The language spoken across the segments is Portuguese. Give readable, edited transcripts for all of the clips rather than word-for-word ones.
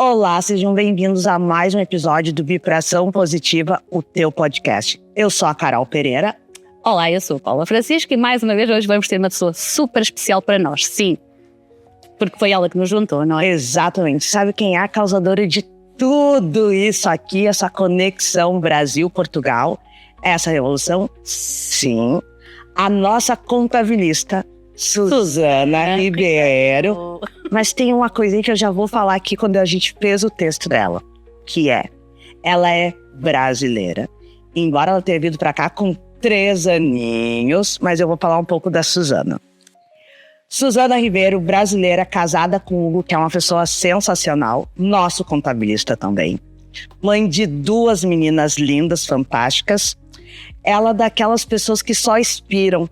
Olá, sejam bem-vindos a mais um episódio do Vibração Positiva, o teu podcast. Eu sou a Carol Pereira. Olá, eu sou a Paula Francisco e mais uma vez hoje vamos ter uma pessoa super especial para nós, sim. Porque foi ela que nos juntou, não é? Exatamente. Sabe quem é a causadora de tudo isso aqui, essa conexão Brasil-Portugal, essa revolução? Sim, a nossa contabilista, Suzana Ribeiro. Mas tem uma coisinha que eu já vou falar aqui quando a gente fez o texto dela, que ela é brasileira. Embora ela tenha vindo para cá com 3 aninhos, mas eu vou falar um pouco da Suzana. Suzana Ribeiro, brasileira, casada com o Hugo, que é uma pessoa sensacional, nosso contabilista também. Mãe de 2 meninas lindas, fantásticas. Ela é daquelas pessoas que só inspiram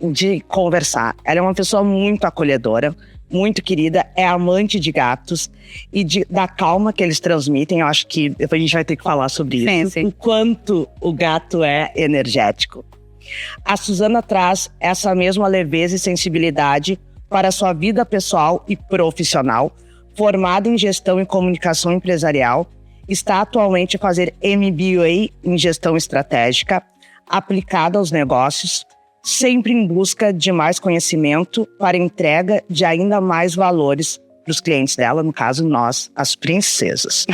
de conversar. Ela é uma pessoa muito acolhedora, muito querida, é amante de gatos e da calma que eles transmitem. Eu acho que depois a gente vai ter que falar sobre isso. Sim. O quanto o gato é energético. A Suzana traz essa mesma leveza e sensibilidade para a sua vida pessoal e profissional, formada em gestão e comunicação empresarial, está atualmente a fazer MBA em gestão estratégica, aplicada aos negócios, sempre em busca de mais conhecimento para entrega de ainda mais valores para os clientes dela, no caso nós, as princesas.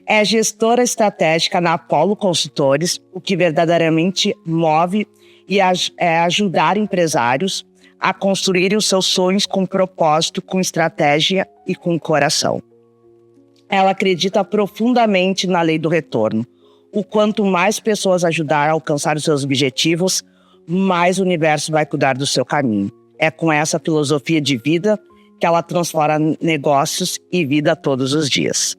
É gestora estratégica na Apollo Consultores, o que verdadeiramente move e é ajudar empresários a construírem os seus sonhos com propósito, com estratégia e com coração. Ela acredita profundamente na lei do retorno. O quanto mais pessoas ajudar a alcançar os seus objetivos, mais o universo vai cuidar do seu caminho. É com essa filosofia de vida que ela transforma negócios e vida todos os dias.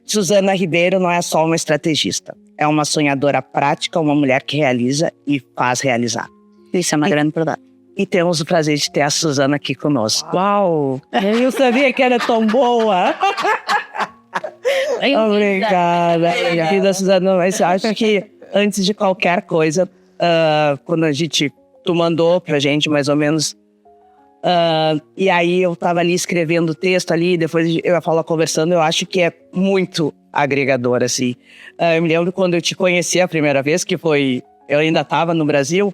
Suzana Ribeiro não é só uma estrategista, é uma sonhadora prática, uma mulher que realiza e faz realizar. Isso é uma grande verdade. E temos o prazer de ter a Suzana aqui conosco. Uau! Eu sabia que era tão boa! Obrigada, querida Suzana. Mas acho que antes de qualquer coisa, quando tu mandou pra gente mais ou menos, e aí eu tava ali escrevendo o texto ali, depois eu ia falar conversando, eu acho que é muito agregador, assim. Eu me lembro quando eu te conheci a primeira vez, que foi, eu ainda tava no Brasil,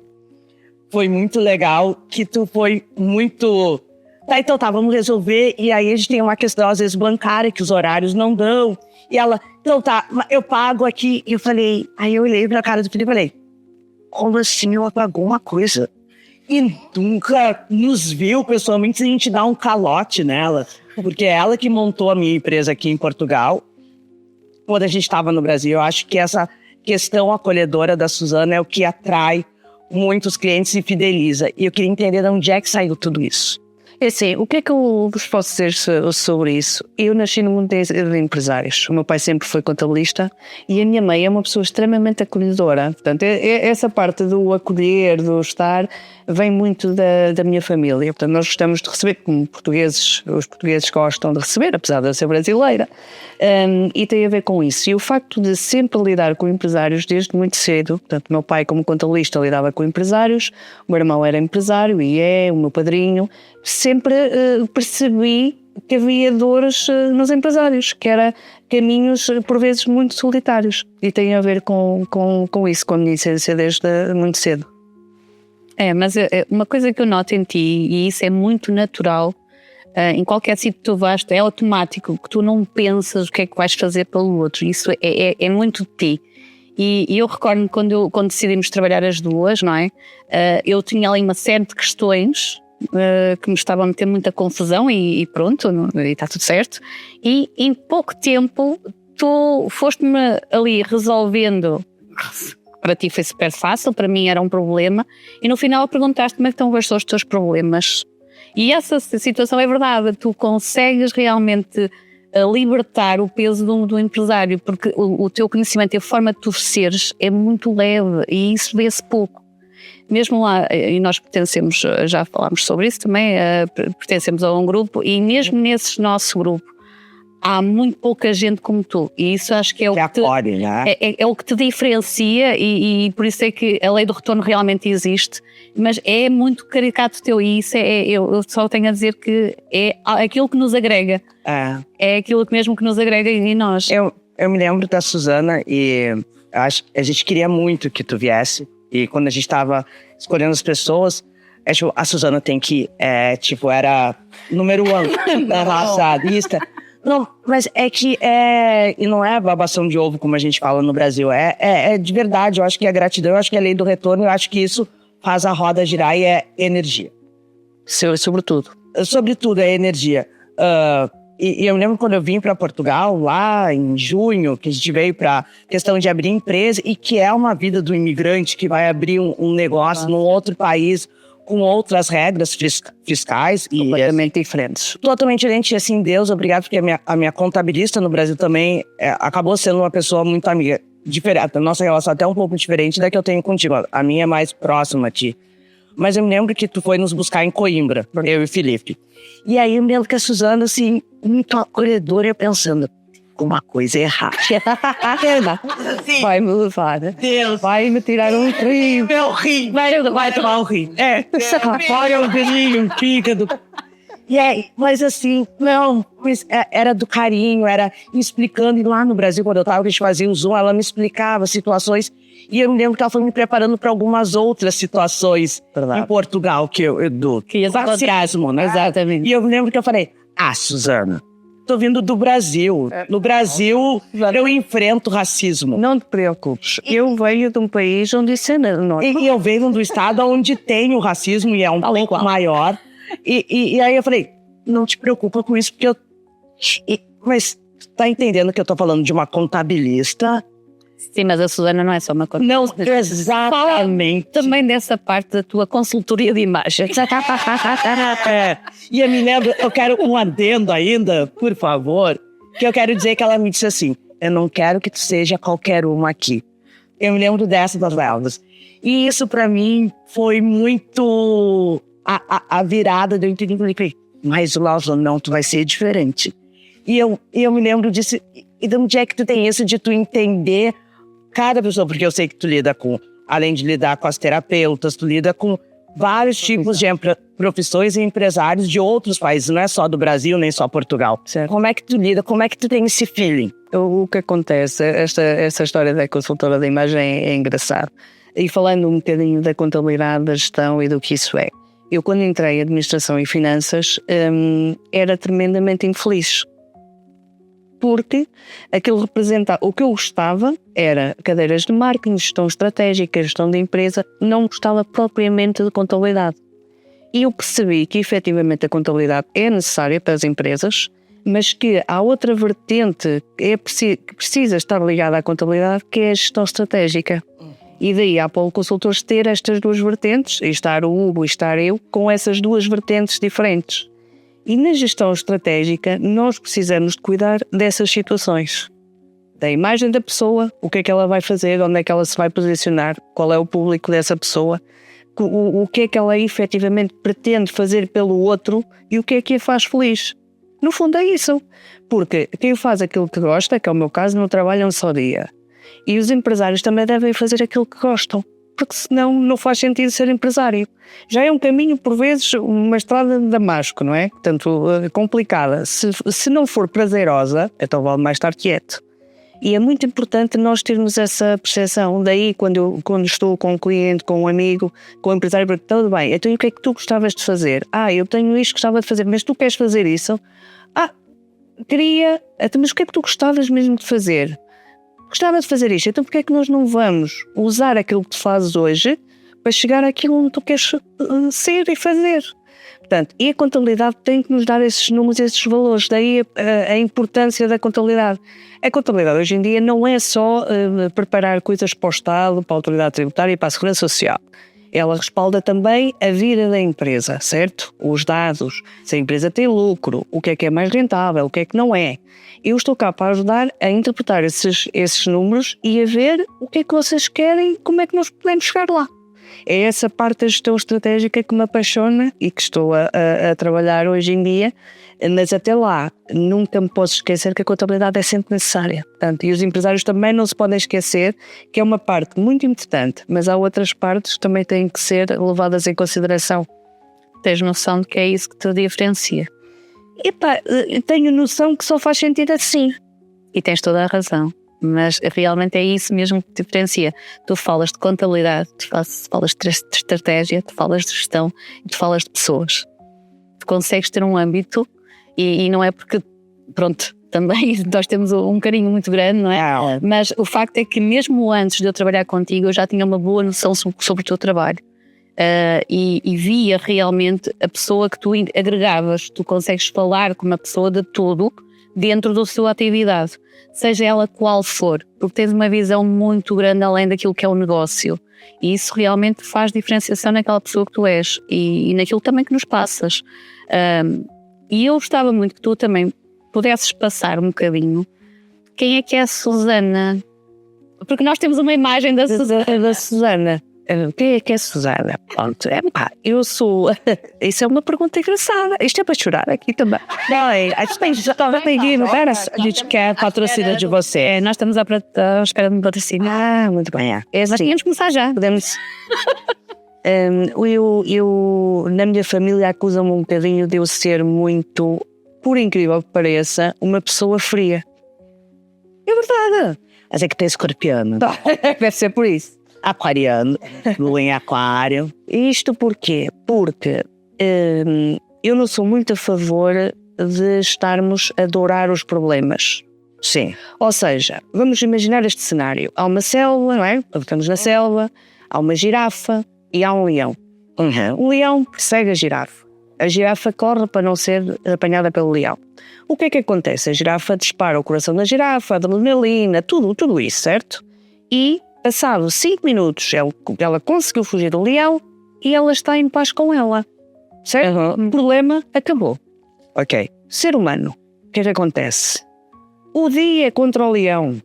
foi muito legal, que tu foi muito... Tá, então tá, vamos resolver, e aí a gente tem uma questão, às vezes, bancária, que os horários não dão, e ela, então tá, eu pago aqui, e eu falei, aí eu olhei pra cara do Felipe e falei, como assim ela pagou uma coisa? E nunca nos viu pessoalmente, a gente dá um calote nela. Porque é ela que montou a minha empresa aqui em Portugal, quando a gente estava no Brasil. Eu acho que essa questão acolhedora da Suzana é o que atrai muitos clientes e fideliza. E eu queria entender de onde é que saiu tudo isso. É assim, o que é que eu vos posso dizer sobre isso? Eu nasci no mundo de empresários. O meu pai sempre foi contabilista e a minha mãe é uma pessoa extremamente acolhedora. Portanto, essa parte do acolher, do estar, vem muito da minha família. Portanto, nós gostamos de receber, como portugueses, os portugueses gostam de receber, apesar de eu ser brasileira. E tem a ver com isso. E o facto de sempre lidar com empresários desde muito cedo, portanto, meu pai como contabilista lidava com empresários, o meu irmão era empresário e o meu padrinho, sempre percebi que havia dores nos empresários, que era caminhos por vezes muito solitários, e tem a ver com isso, com a minha essência desde muito cedo. Mas uma coisa que eu noto em ti, e isso é muito natural, em qualquer sítio que tu vais, é automático, que tu não pensas o que é que vais fazer pelo outro, isso é muito de ti. E eu recordo-me quando decidimos trabalhar as duas, não é? Eu tinha ali uma série de questões que me estavam a meter muita confusão e pronto, e está tudo certo. E em pouco tempo tu foste-me ali resolvendo. Para ti foi super fácil, para mim era um problema, e no final perguntaste-me então quais são os teus problemas. E essa situação é verdade, tu consegues realmente libertar o peso do empresário, porque o teu conhecimento e a forma de tu seres é muito leve, e isso vê-se pouco. Mesmo lá, e nós pertencemos, já falámos sobre isso também, pertencemos a um grupo, e mesmo nesse nosso grupo há muito pouca gente como tu. E isso acho que é o que te, né? é o que te diferencia e por isso é que a lei do retorno realmente existe. Mas é muito caricato teu e isso eu só tenho a dizer que é aquilo que nos agrega. É aquilo mesmo que nos agrega em nós. Eu me lembro da Suzana e acho que a gente queria muito que tu viesse. E quando a gente estava escolhendo as pessoas, a Suzana tem que era número 1 da nossa lista. Não, mas é que e não é babação de ovo como a gente fala no Brasil, é de verdade. Eu acho que a gratidão, eu acho que a lei do retorno, eu acho que isso faz a roda girar e é energia. Sobretudo. Sobretudo é energia. E eu lembro quando eu vim para Portugal, lá em junho, que a gente veio para questão de abrir empresa, e que é uma vida do imigrante que vai abrir um negócio num outro país, com outras regras fiscais. Completamente diferentes. Totalmente diferente. E assim, Deus, obrigado, porque a minha contabilista no Brasil também acabou sendo uma pessoa muito amiga. Diferente. A nossa relação até um pouco diferente da que eu tenho contigo. A minha é mais próxima a ti. Mas eu me lembro que tu foi nos buscar em Coimbra, eu e o Felipe. E aí eu me lembro que a Suzana, assim, muito acolhedora, eu pensando, uma coisa errada. Vai me levar. Deus. Vai me tirar um rio. Meu rim. Vai tomar um rim. Olha o dedinho, o fígado. E aí, mas assim, não, mas era do carinho, era explicando. E lá no Brasil, quando eu tava, a gente fazia um Zoom, ela me explicava situações. E eu me lembro que ela foi me preparando para algumas outras situações em Portugal, que racismo, né? Exatamente. E eu me lembro que eu falei, Suzana, tô vindo do Brasil. No Brasil, eu enfrento racismo. Não te preocupes. Eu venho de um país onde isso é normal. E eu venho do estado onde tem o racismo e é um pouco maior. E aí eu falei, não te preocupa com isso, porque mas tá entendendo que eu tô falando de uma contabilista? Sim, mas a Suzana não é só uma contabilista. Não, exatamente. Fala também dessa parte da tua consultoria de imagem. E eu me lembro, eu quero um adendo ainda, por favor, que eu quero dizer que ela me disse assim, eu não quero que tu seja qualquer uma aqui. Eu me lembro dessa das Laudas. E isso pra mim foi muito a virada de eu entender, mas Laura, não, tu vai ser diferente. E eu me lembro disso, e de onde é que tu tem isso de tu entender cada pessoa, porque eu sei que tu lida com, além de lidar com as terapeutas, tu lida com vários tipos de profissões e empresários de outros países, não é só do Brasil, nem só Portugal. Certo. Como é que tu lida, como é que tu tem esse feeling? O que acontece, essa história da consultora de imagem é engraçada. E falando um bocadinho da contabilidade, da gestão e do que isso é. Eu, quando entrei em administração e finanças, era tremendamente infeliz. Porque aquilo representa, o que eu gostava era cadeiras de marketing, gestão estratégica, gestão de empresa, não gostava propriamente de contabilidade. E eu percebi que efetivamente a contabilidade é necessária para as empresas, mas que há outra vertente que precisa estar ligada à contabilidade, que é a gestão estratégica. E daí há para o consultores ter estas duas vertentes, e estar o Hugo e estar eu, com essas duas vertentes diferentes. E na gestão estratégica, nós precisamos de cuidar dessas situações. Da imagem da pessoa, o que é que ela vai fazer, onde é que ela se vai posicionar, qual é o público dessa pessoa, o que é que ela efetivamente pretende fazer pelo outro e o que é que a faz feliz. No fundo é isso. Porque quem faz aquilo que gosta, que é o meu caso, não trabalha um só dia. E os empresários também devem fazer aquilo que gostam. Porque senão não faz sentido ser empresário. Já é um caminho, por vezes, uma estrada de Damasco, não é? Portanto, complicada. Se não for prazerosa, então vale mais estar quieto. E é muito importante nós termos essa percepção. Daí, quando estou com um cliente, com um amigo, com um empresário, porque tudo bem, então o que é que tu gostavas de fazer? Eu tenho isto que gostava de fazer, mas tu queres fazer isso? Queria. Mas o que é que tu gostavas mesmo de fazer? Gostava de fazer isto, então porque é que nós não vamos usar aquilo que tu fazes hoje para chegar àquilo onde tu queres ser e fazer? Portanto, e a contabilidade tem que nos dar esses números, esses valores, daí a importância da contabilidade. A contabilidade hoje em dia não é só preparar coisas para o Estado, para a Autoridade Tributária e para a Segurança Social. Ela respalda também a vida da empresa, certo? Os dados, se a empresa tem lucro, o que é mais rentável, o que é que não é. Eu estou cá para ajudar a interpretar esses números e a ver o que é que vocês querem e como é que nós podemos chegar lá. É essa parte da gestão estratégica que me apaixona e que estou a trabalhar hoje em dia, mas até lá nunca me posso esquecer que a contabilidade é sempre necessária. Portanto, e os empresários também não se podem esquecer que é uma parte muito importante, mas há outras partes que também têm que ser levadas em consideração. Tens noção de que é isso que te diferencia. Epá, tenho noção que só faz sentido assim. E tens toda a razão. Mas realmente é isso mesmo que te diferencia. Tu falas de contabilidade, tu falas de estratégia, tu falas de gestão e tu falas de pessoas. Tu consegues ter um âmbito e não é porque, pronto, também nós temos um carinho muito grande, não é? Mas o facto é que mesmo antes de eu trabalhar contigo eu já tinha uma boa noção sobre o teu trabalho. E via realmente a pessoa que tu agregavas. Tu consegues falar com uma pessoa de tudo dentro da sua atividade, seja ela qual for, porque tens uma visão muito grande além daquilo que é o negócio, e isso realmente faz diferenciação naquela pessoa que tu és e naquilo também que nos passas. E eu gostava muito que tu também pudesses passar um bocadinho quem é que é a Susana, porque nós temos uma imagem da Susana. Quem é que é Susana? Pronto, eu sou. Isso é uma pergunta engraçada. Isto é para chorar aqui também. Não, a gente quer patrocínio de você. Nós estamos à espera de um patrocínio. Muito bem. Nós tínhamos que começar já. Podemos. Eu, na minha família, acusam-me um bocadinho de eu ser muito, por incrível que pareça, uma pessoa fria. É verdade. Mas é que tem escorpiano. Deve ser por isso. Aquariano, lua em aquário. Isto porquê? Porque eu não sou muito a favor de estarmos a adorar os problemas. Sim. Ou seja, vamos imaginar este cenário. Há uma selva, não é? Estamos na selva, há uma girafa e há um leão. O leão persegue a girafa. A girafa corre para não ser apanhada pelo leão. O que é que acontece? A girafa dispara o coração da girafa, a adrenalina, tudo isso, certo? E passado 5 minutos, ela conseguiu fugir do leão e ela está em paz com ela. Certo? O problema acabou. Ok. Ser humano, o que é que acontece? O dia é contra o leão.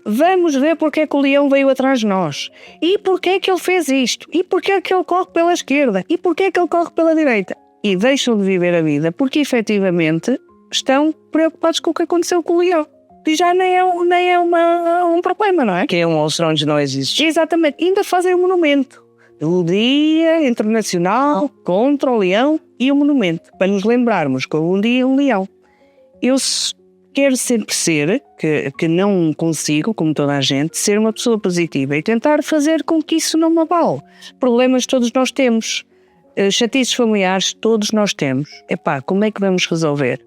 Vamos ver porque é que o leão veio atrás de nós. E porque é que ele fez isto. E porque é que ele corre pela esquerda. E porque é que ele corre pela direita. E deixam de viver a vida porque efetivamente estão preocupados com o que aconteceu com o leão. E já nem é um problema, não é? Que é um monstro onde não existe. Exatamente. Ainda fazem um monumento. O Dia Internacional contra o Leão e o monumento. Para nos lembrarmos que um dia é um leão. Eu quero sempre ser, que não consigo, como toda a gente, ser uma pessoa positiva e tentar fazer com que isso não me abale. Problemas todos nós temos. Chatices familiares todos nós temos. Como é que vamos resolver?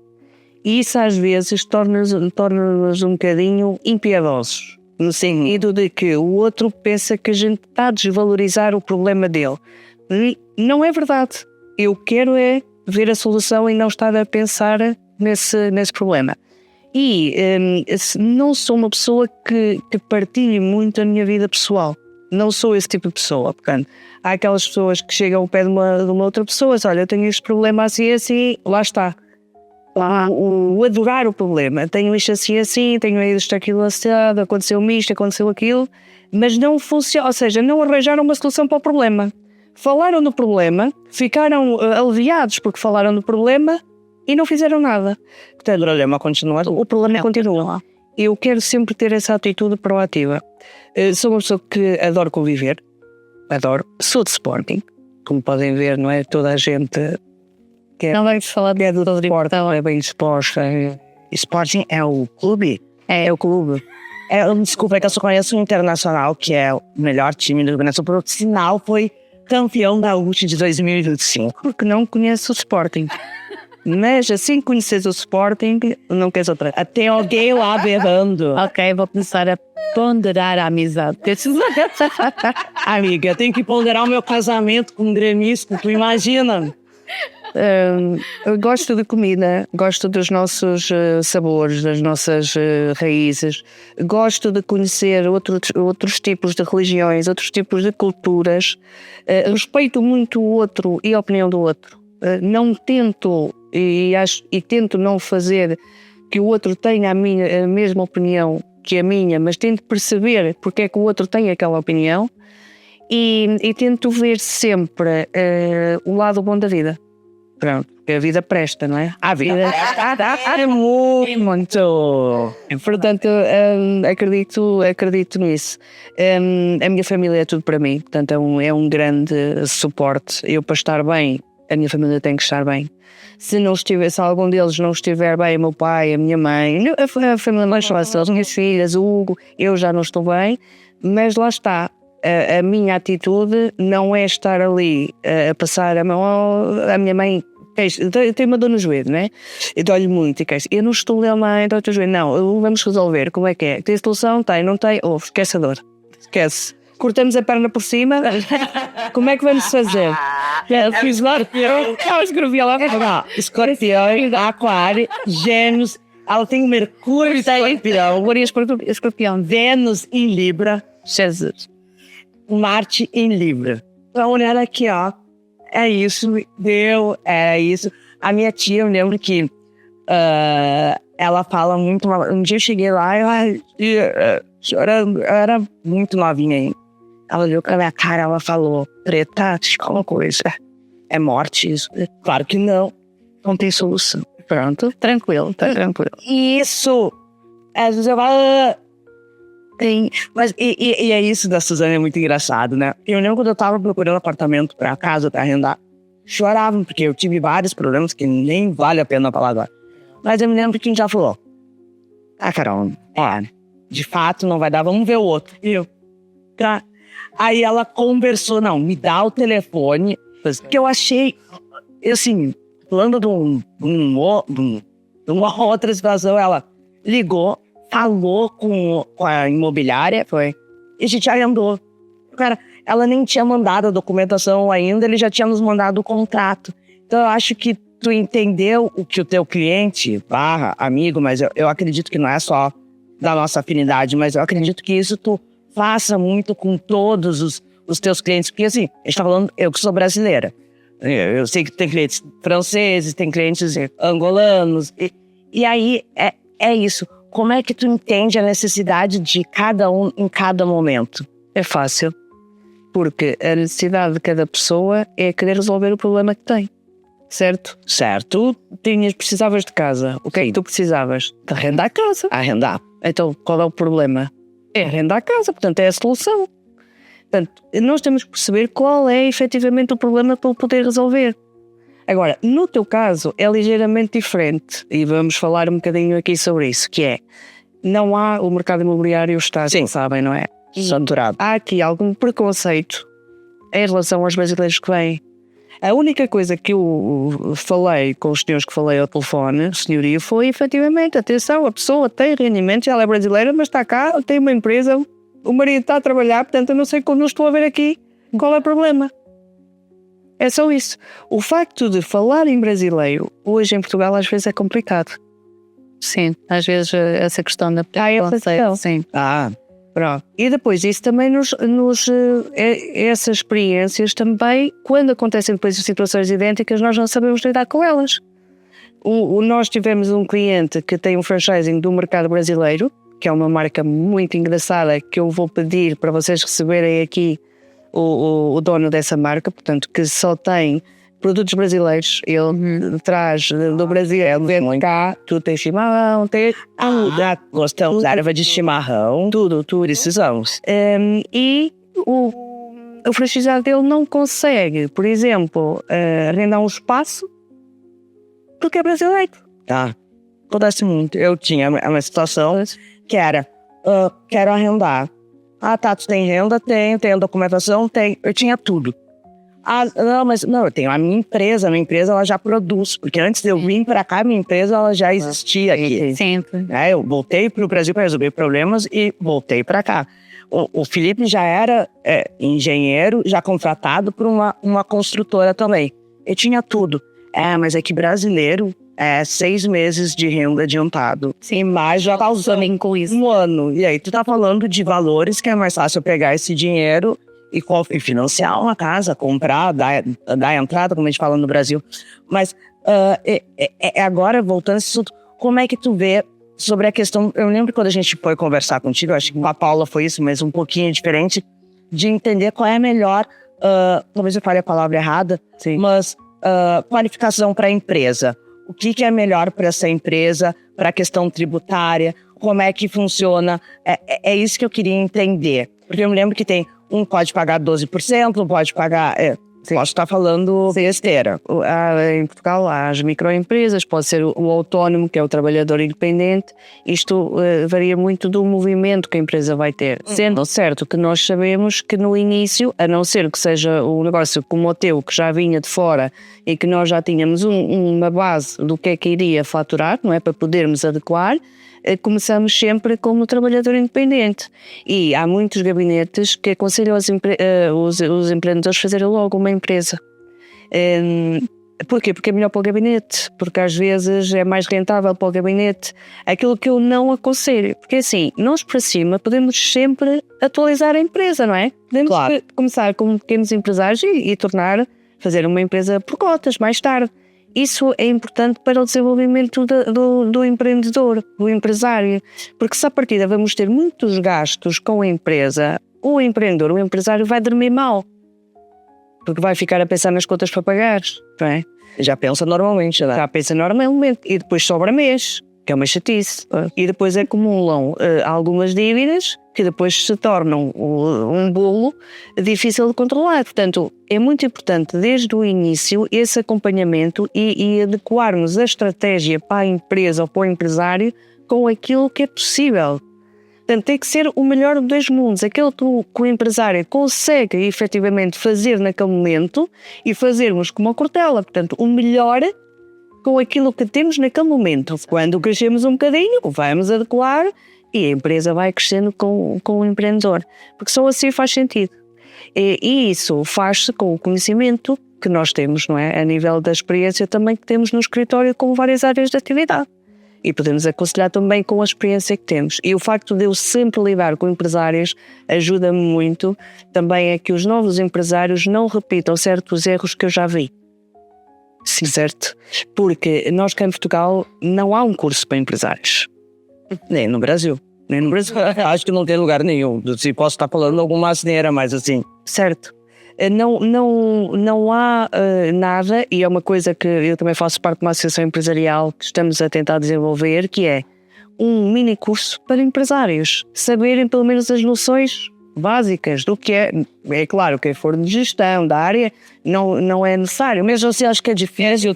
E isso às vezes torna-nos um bocadinho impiedosos, no sentido de que o outro pensa que a gente está a desvalorizar o problema dele. Não é verdade. Eu quero é ver a solução e não estar a pensar nesse problema. E não sou uma pessoa que partilhe muito a minha vida pessoal. Não sou esse tipo de pessoa. Portanto, há aquelas pessoas que chegam ao pé de uma outra pessoa e dizem, olha, eu tenho este problema assim, lá está. O adorar o problema. Tenho isto assim, tenho isto, aquilo assado, aconteceu-me isto, aconteceu aquilo, mas não funciona, ou seja, não arranjaram uma solução para o problema. Falaram do problema, ficaram aliviados porque falaram do problema e não fizeram nada. Portanto, o problema continua. Eu quero sempre ter essa atitude proativa. Sou uma pessoa que adoro conviver, sou de Sporting, como podem ver, não é? Toda a gente... Não vamos falar do esporte, é bem disposta. Sporting é o clube? É o clube. Desculpa, é que eu só conheço o Internacional, que é o melhor time do Rio Grande do Sul, por sinal foi campeão da UT de 2025. Porque não conheço o Sporting. Mas assim que conheces o Sporting, não queres outra. Até alguém lá berrando. Ok, vou começar a ponderar a amizade. Amiga, eu tenho que ponderar o meu casamento com um gremista, tu imagina? Eu gosto de comida, gosto dos nossos sabores, das nossas raízes, gosto de conhecer outros tipos de religiões, outros tipos de culturas, respeito muito o outro e a opinião do outro. Não tento e tento não fazer que o outro tenha a mesma opinião que a minha, mas tento perceber porque é que o outro tem aquela opinião. e tento ver sempre o lado bom da vida. Pronto, porque a vida presta, não é? A vida é muito. Portanto, acredito nisso. A minha família é tudo para mim, portanto é um grande suporte. Eu, para estar bem, a minha família tem que estar bem. Se algum deles não estiver bem, o meu pai, a minha mãe, a família mais fácil, as minhas filhas, o Hugo, eu já não estou bem, mas lá está. A minha atitude não é estar ali a passar a mão à minha mãe. Eu tenho uma dor no joelho, não é? Eu dou-lhe muito e queixo. Eu não estou a mãe, dou-te o joelho. Não, vamos resolver. Como é que é? Tem solução? Tem, não tem? Esquece a dor. Esquece. Cortamos a perna por cima. Como é que vamos fazer? Fiz escorpião. Escorpião, aquário, Gêmeos. Ela tem Mercúrio, escorpião, Vênus em Libra. Jesus. Marte em Libra. Então, olhar aqui, ó. É isso, é isso. A minha tia, eu lembro que ela fala muito. Um dia eu cheguei lá e chorando, eu era muito novinha aí. Ela olhou pra minha cara, ela falou: Preta, deixa eu falar uma coisa. É morte isso? Claro que não. Não tem solução. Pronto, tranquilo, tá tranquilo. Isso! Às vezes eu falo. Tem, mas e é isso da Suzana, é muito engraçado, né? Eu lembro quando eu tava procurando apartamento pra casa, pra arrendar, choravam, porque eu tive vários problemas que nem vale a pena falar agora. Mas eu me lembro que a gente já falou: Carol, de fato não vai dar, vamos ver o outro. E eu, tá. Aí ela conversou, não, me dá o telefone, porque eu achei, assim, falando de uma outra situação, ela ligou, falou com a imobiliária, e a gente arrendou. Cara, ela nem tinha mandado a documentação ainda, ele já tinha nos mandado o contrato. Então eu acho que tu entendeu o que o teu cliente, amigo, mas eu acredito que não é só da nossa afinidade, mas eu acredito que isso tu faça muito com todos os teus clientes, porque assim, a gente tá falando, eu que sou brasileira, eu sei que tem clientes franceses, tem clientes angolanos, e aí é isso. Como é que tu entende a necessidade de cada um em cada momento? É fácil, porque a necessidade de cada pessoa é querer resolver o problema que tem, certo? Certo. Precisavas de casa, o que é que tu precisavas? De arrendar a casa. Arrendar. Então, qual é o problema? É arrendar a casa, portanto é a solução. Portanto, nós temos que perceber qual é efetivamente o problema para o poder resolver. Agora, no teu caso é ligeiramente diferente e vamos falar um bocadinho aqui sobre isso, que é, não há o mercado imobiliário está, sim, sabem, não é? Saturado. Há aqui algum preconceito em relação aos brasileiros que vêm. A única coisa que eu falei com os senhores que falei ao telefone, senhoria, foi efetivamente, atenção, a pessoa tem rendimentos, ela é brasileira, mas está cá, tem uma empresa, o marido está a trabalhar, portanto eu não sei como não estou a ver aqui qual é o problema. É só isso. O facto de falar em brasileiro, hoje em Portugal, às vezes é complicado. Sim, às vezes essa questão da preconceito, sim. Pronto. E depois isso também essas experiências também, quando acontecem depois situações idênticas, nós não sabemos lidar com elas. Nós tivemos um cliente que tem um franchising do mercado brasileiro, que é uma marca muito engraçada, que eu vou pedir para vocês receberem aqui o dono dessa marca, portanto, que só tem produtos brasileiros. Ele traz do Brasil, vende cá, tu tens chimarrão, tem gostamos da erva de chimarrão, tudo precisamos. E o franchiseado dele não consegue, por exemplo, arrendar um espaço porque é brasileiro. Acontece muito. Eu tinha uma situação que era, quero arrendar. Tu tem renda? Tenho a documentação? Tenho. Eu tinha tudo. Não, eu tenho a minha empresa ela já produz, porque antes de eu vir para cá, minha empresa ela já existia aqui. Sempre. Eu voltei para o Brasil para resolver problemas e voltei para cá. O Felipe já era engenheiro, já contratado por uma construtora também. Eu tinha tudo. Mas é que brasileiro 6 meses de renda adiantado. Sim, mas já tá usando com isso. Um ano. E aí tu tá falando de valores que é mais fácil pegar esse dinheiro e financiar uma casa, comprar, dar entrada, como a gente fala no Brasil. Mas agora, voltando a esse assunto, como é que tu vê sobre a questão... Eu lembro quando a gente foi conversar contigo, acho que com a Paula foi isso, mas um pouquinho diferente, de entender qual é a melhor, talvez eu fale a palavra errada, Sim. mas qualificação para a empresa. O que é melhor para essa empresa, para a questão tributária, como é que funciona. É isso que eu queria entender. Porque eu me lembro que pode pagar 12%, pode pagar... Posso estar falando besteira. Em Portugal há as microempresas, pode ser o autónomo, que é o trabalhador independente. Isto varia muito do movimento que a empresa vai ter. Sendo certo que nós sabemos que no início, a não ser que seja um negócio como o teu, que já vinha de fora e que nós já tínhamos uma base do que é que iria faturar, não é? Para podermos adequar, começamos sempre como trabalhador independente. E há muitos gabinetes que aconselham os empreendedores a fazerem logo uma empresa. Porquê? Porque é melhor para o gabinete, porque às vezes é mais rentável para o gabinete. Aquilo que eu não aconselho, porque assim, nós para cima podemos sempre atualizar a empresa, não é? Podemos começar como pequenos empresários e fazer uma empresa por cotas mais tarde. Isso é importante para o desenvolvimento do empreendedor, do empresário, porque se à partida vamos ter muitos gastos com a empresa, o empreendedor, o empresário vai dormir mal, porque vai ficar a pensar nas contas para pagar, não é? Já pensa normalmente, né? Já pensa normalmente, e depois sobra mês, que é uma chatice, e depois acumulam algumas dívidas que depois se tornam um bolo difícil de controlar. Portanto, é muito importante desde o início esse acompanhamento e adequarmos a estratégia para a empresa ou para o empresário com aquilo que é possível. Portanto, tem que ser o melhor dos dois mundos, aquele que o empresário consegue efetivamente fazer naquele momento e fazermos como a Cortella, portanto, o melhor com aquilo que temos naquele momento. Quando crescemos um bocadinho, vamos adequar e a empresa vai crescendo com o empreendedor, porque só assim faz sentido. E isso faz-se com o conhecimento que nós temos, não é? A nível da experiência também que temos no escritório com várias áreas de atividade. E podemos aconselhar também com a experiência que temos. E o facto de eu sempre lidar com empresários ajuda-me muito também a que os novos empresários não repitam certos erros que eu já vi. Sim, certo? Porque nós cá em Portugal não há um curso para empresários. Nem no Brasil. Nem no Brasil. Acho que não tem lugar nenhum. Se posso estar falando alguma asneira, mas assim. Certo. Não há nada, e é uma coisa que eu também faço parte de uma associação empresarial que estamos a tentar desenvolver, que é um mini curso para empresários. Saberem pelo menos as noções básicas do que é. É claro, quem for de gestão da área não é necessário. Mesmo assim, acho que é difícil.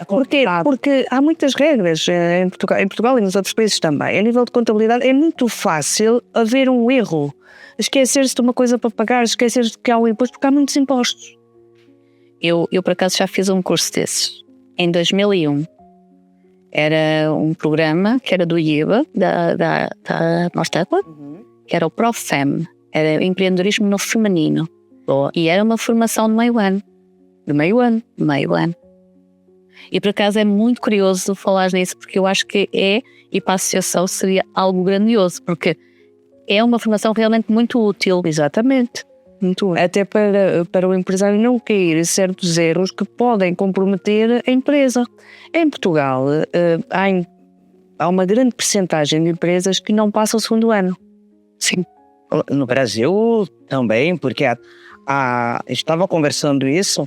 Porquê? Porque há muitas regras em Portugal e nos outros países também. A nível de contabilidade é muito fácil haver um erro. Esquecer-se de uma coisa para pagar, esquecer-se de que há um imposto, porque há muitos impostos. Eu por acaso já fiz um curso desses. Em 2001. Era um programa que era do IEBA, da Mostela, que era o ProFem. Era empreendedorismo no feminino. E era uma formação de meio ano. De meio ano. E por acaso é muito curioso falar nisso, porque eu acho que e para a associação seria algo grandioso, porque é uma formação realmente muito útil. Exatamente. Muito útil. Até para o empresário não cair em certos erros que podem comprometer a empresa. Em Portugal, há uma grande percentagem de empresas que não passam o segundo ano. Sim. No Brasil também, porque a gente estava conversando isso,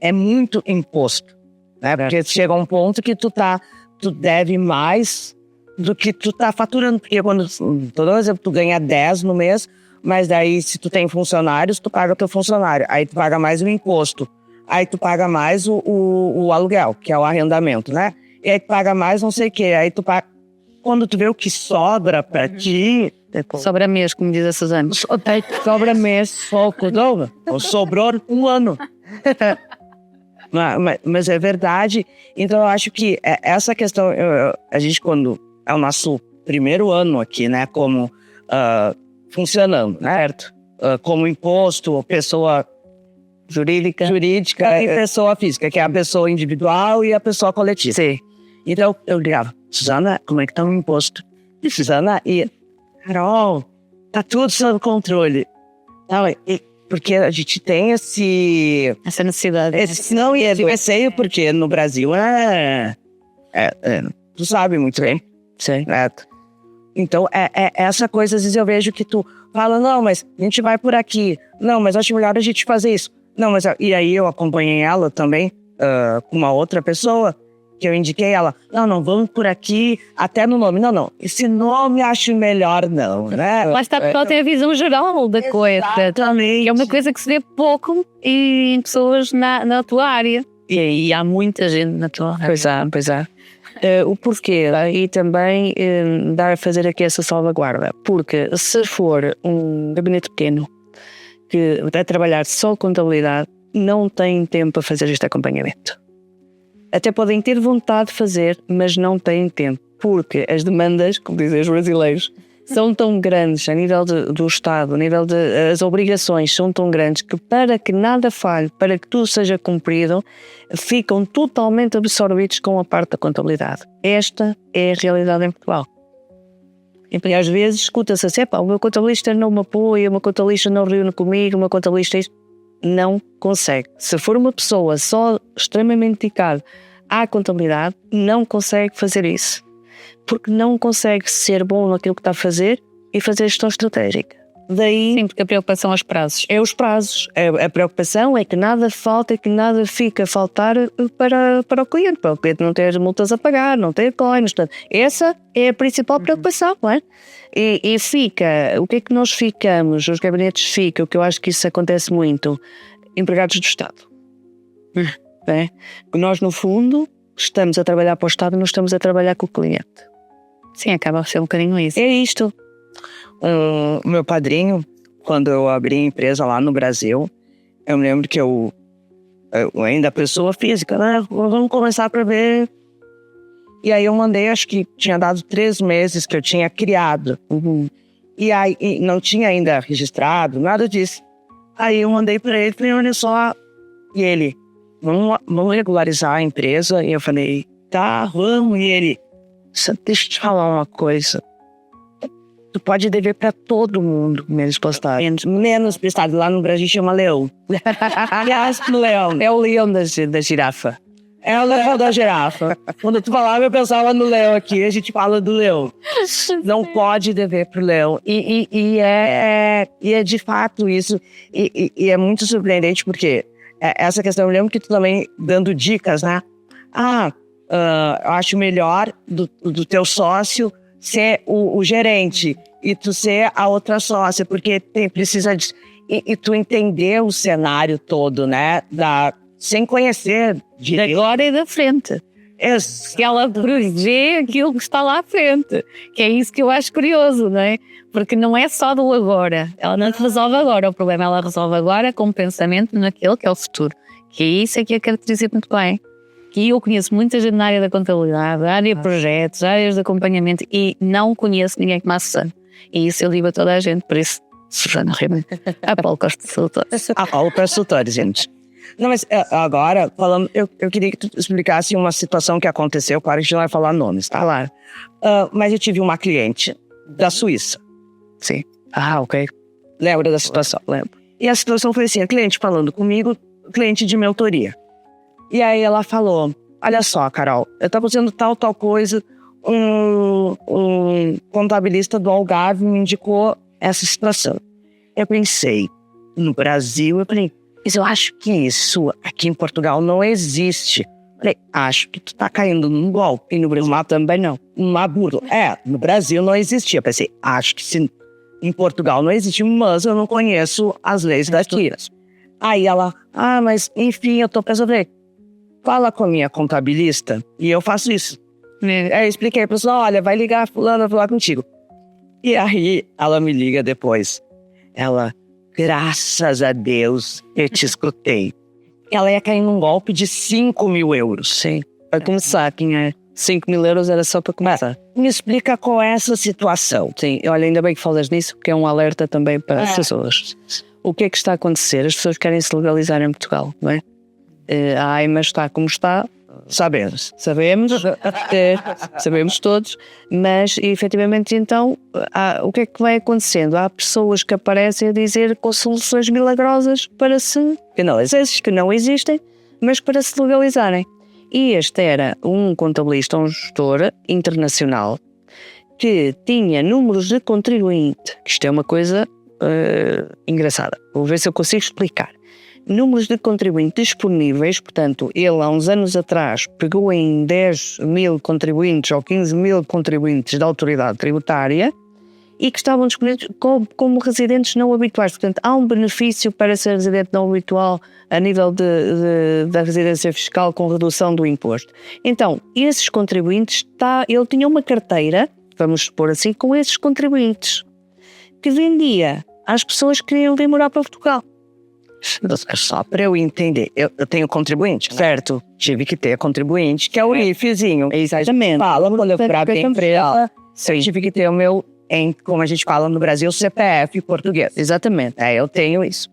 é muito imposto, né? Porque chega um ponto que tu deve mais do que tu tá faturando, porque quando, por exemplo, tu ganha 10 no mês, mas daí se tu tem funcionários, tu paga o teu funcionário, aí tu paga mais o imposto, aí tu paga mais o aluguel, que é o arrendamento, né? E aí tu paga mais não sei o quê, aí tu paga... Quando tu vê o que sobra pra ti... Sobra mês, como diz a Suzana. Sobra mês, sobrou um ano. Mas é verdade. Então eu acho que essa questão, a gente quando é o nosso primeiro ano aqui, né, como funcionando, né? Certo. Como imposto, pessoa jurídica e pessoa física, que é a pessoa individual e a pessoa coletiva. Sim. Então eu ligava, Suzana, como é que tá o imposto? E Suzana, Carol, tá tudo sob controle. Não, porque a gente tem essa necessidade. Não, e é receio, porque no Brasil tu sabe muito bem. Sim. Então, é essa coisa, às vezes eu vejo que tu fala, não, mas a gente vai por aqui. Não, mas acho melhor a gente fazer isso. Não, mas... E aí eu acompanhei ela também, com uma outra pessoa, que eu indiquei ela. Não, vamos por aqui, até no nome. Não, esse nome acho melhor não, né? Lá está, porque ela tem a visão geral da coisa. Exatamente. É uma coisa que se vê pouco em pessoas na tua área. E há muita gente na tua área. Pois há. O porquê, e também dar a fazer aqui essa salvaguarda, porque se for um gabinete pequeno que vai trabalhar só contabilidade, não tem tempo para fazer este acompanhamento. Até podem ter vontade de fazer, mas não têm tempo, porque as demandas, como dizem os brasileiros, são tão grandes a nível do Estado, a nível as obrigações são tão grandes que para que nada falhe, para que tudo seja cumprido, ficam totalmente absorvidos com a parte da contabilidade. Esta é a realidade em Portugal. E às vezes escuta-se assim, o meu contabilista não me apoia, o meu contabilista não reúne comigo, o meu contabilista isto. Não consegue. Se for uma pessoa só extremamente dedicada à contabilidade, não consegue fazer isso. Porque não consegue ser bom naquilo que está a fazer e fazer gestão estratégica. Daí, sim, porque a preocupação aos prazos. É os prazos. A preocupação é que nada falta, que nada fica a faltar para o cliente não ter multas a pagar, não ter coins. Essa é a principal preocupação, não é? E fica, o que é que nós ficamos, os gabinetes ficam, que eu acho que isso acontece muito, empregados do Estado. É? Nós, no fundo, estamos a trabalhar para o Estado, não estamos a trabalhar com o cliente. Sim, acaba a ser um bocadinho isso. É isto. O meu padrinho, quando eu abri a empresa lá no Brasil, eu me lembro que eu ainda pessoa física, né? Vamos começar para ver. E aí eu mandei, acho que tinha dado 3 meses que eu tinha criado. E aí não tinha ainda registrado, nada disso. Aí eu mandei para ele, falei, olha só. E ele, vamos regularizar a empresa? E eu falei, tá, vamos. E ele, deixa eu te falar uma coisa. Tu pode dever para todo mundo, menos postado. Menos postado. Lá no Brasil chama leão. Aliás, leão. É o leão da girafa. É o leão da girafa. Quando tu falava, eu pensava no leão aqui. A gente fala do leão. Não pode dever pro leão. E é de fato isso. E é muito surpreendente, porque essa questão, eu lembro que tu também dando dicas, né? Eu acho melhor do teu sócio ser o gerente e tu ser a outra sócia, porque precisa de... E tu entender o cenário todo, né? Sem conhecer da glória e da frente. Que ela prevê aquilo que está lá à frente. Que é isso que eu acho curioso, não é? Porque não é só do agora. Ela não resolve agora o problema, ela resolve agora com pensamento naquele que é o futuro. Que é isso que a caracteriza muito bem. Que eu conheço muita gente na área da contabilidade, área de projetos, áreas de acompanhamento e não conheço ninguém como a Susana. E isso eu digo a toda a gente, por isso, Susana Rima, a Paulo Costa Consultores. A Paulo Consultores, gente. Não, mas agora, falando, eu queria que tu explicasse uma situação que aconteceu, claro que a gente não vai falar nomes, tá lá. Mas eu tive uma cliente da Suíça. Sim. Ok. Lembra da situação? Lembro. E a situação foi assim, a cliente falando comigo, cliente de mentoria. E aí ela falou, olha só, Carol, eu estava fazendo tal coisa, um contabilista do Algarve me indicou essa situação. Eu pensei, no Brasil, mas eu acho que isso aqui em Portugal não existe. Falei, acho que tu tá caindo num golpe. E no Brasil também não. Uma burla. No Brasil não existia. Pensei, acho que em Portugal não existe, mas eu não conheço as leis daqui. Aí ela, mas enfim, eu tô pensando, fala com a minha contabilista e eu faço isso. Aí eu expliquei pra ela, olha, vai ligar fulano, vai falar contigo. E aí ela me liga depois. Ela, graças a Deus, eu te escutei. Ela ia cair num golpe de 5.000 euros. Sim, para começar, 5.000 euros era só para começar. Me explica qual é essa situação. Sim, olha, ainda bem que falas nisso, porque é um alerta também para as pessoas. O que é que está a acontecer? As pessoas querem se legalizar em Portugal, não é? A AIMA está como está, sabemos, sabemos todos, mas efetivamente então o que é que vai acontecendo? Há pessoas que aparecem a dizer com soluções milagrosas que não existem, mas para se legalizarem. E este era um contabilista, um gestor internacional que tinha números de contribuinte, que isto é uma coisa engraçada, vou ver se eu consigo explicar. Números de contribuinte disponíveis, portanto, ele há uns anos atrás pegou em 10 mil contribuintes ou 15 mil contribuintes da autoridade tributária e que estavam disponíveis como residentes não habituais. Portanto, há um benefício para ser residente não habitual a nível da residência fiscal com redução do imposto. Então, esses contribuintes, ele tinha uma carteira, vamos supor assim, com esses contribuintes, que vendia às pessoas que queriam vir morar para Portugal. Só para eu entender, eu tenho contribuinte, certo? Tive que ter contribuinte, que é o IFEzinho. Exatamente. Fala, quando eu para a empresa, eu tive que ter o meu, como a gente fala no Brasil, CPF português. Exatamente. Eu tenho isso.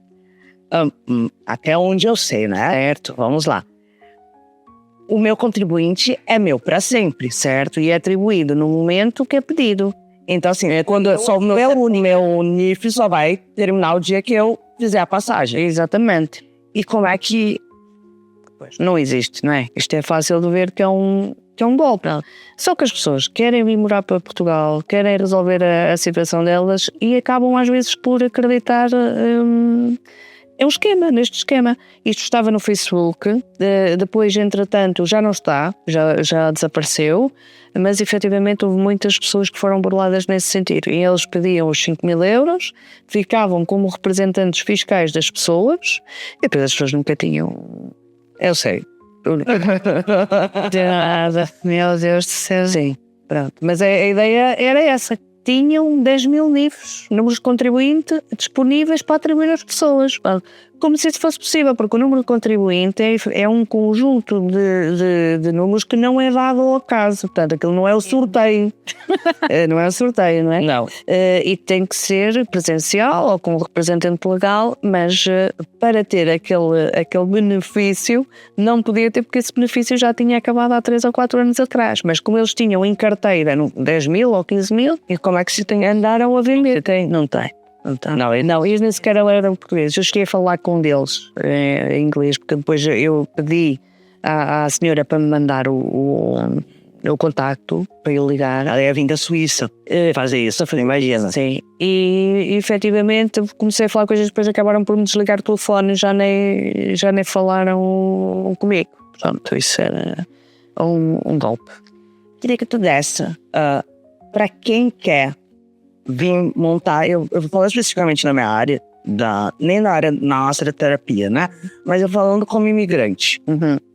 Até onde eu sei, né? Certo, vamos lá. O meu contribuinte é meu para sempre, certo? E é atribuído no momento que é pedido. Então, assim, quando só o meu NIF só vai terminar o dia que eu fizer a passagem. Exatamente. E como é que... Pois, não existe, não é? Isto é fácil de ver que é um golpe. Não. Só que as pessoas querem vir morar para Portugal, querem resolver a situação delas e acabam às vezes por acreditar neste esquema. Isto estava no Facebook, depois, entretanto, já não está, já desapareceu, mas efetivamente houve muitas pessoas que foram burladas nesse sentido. E eles pediam os 5.000 euros, ficavam como representantes fiscais das pessoas e depois as pessoas nunca tinham... Eu sei. De nada, meu Deus do céu. Sim, pronto. Mas a ideia era essa. Tinham 10 mil NIFs, números de contribuinte, disponíveis para atribuir às pessoas. Como se isso fosse possível, porque o número de contribuinte é um conjunto de números que não é dado ao acaso. Portanto, aquilo não é o sorteio. Não é o sorteio, não é? Não. E tem que ser presencial ou com representante legal, mas para ter aquele benefício, não podia ter, porque esse benefício já tinha acabado há 3 ou 4 anos atrás. Mas como eles tinham em carteira 10 mil ou 15 mil, e como é que se andaram a vender? Não tem. Não, eles nem sequer eram portugueses. Eu cheguei a falar com um deles em inglês, porque depois eu pedi à senhora para me mandar o contacto para eu ligar. Ela é vindo da Suíça fazer isso, imagina. Sim, e efetivamente comecei a falar com eles, depois acabaram por me desligar o telefone, já nem falaram comigo. Portanto, isso era um golpe. Queria que tu desse para quem quer vir montar, eu vou falar especificamente na minha área, nem na área nossa da terapia, né? Mas eu falando como imigrante,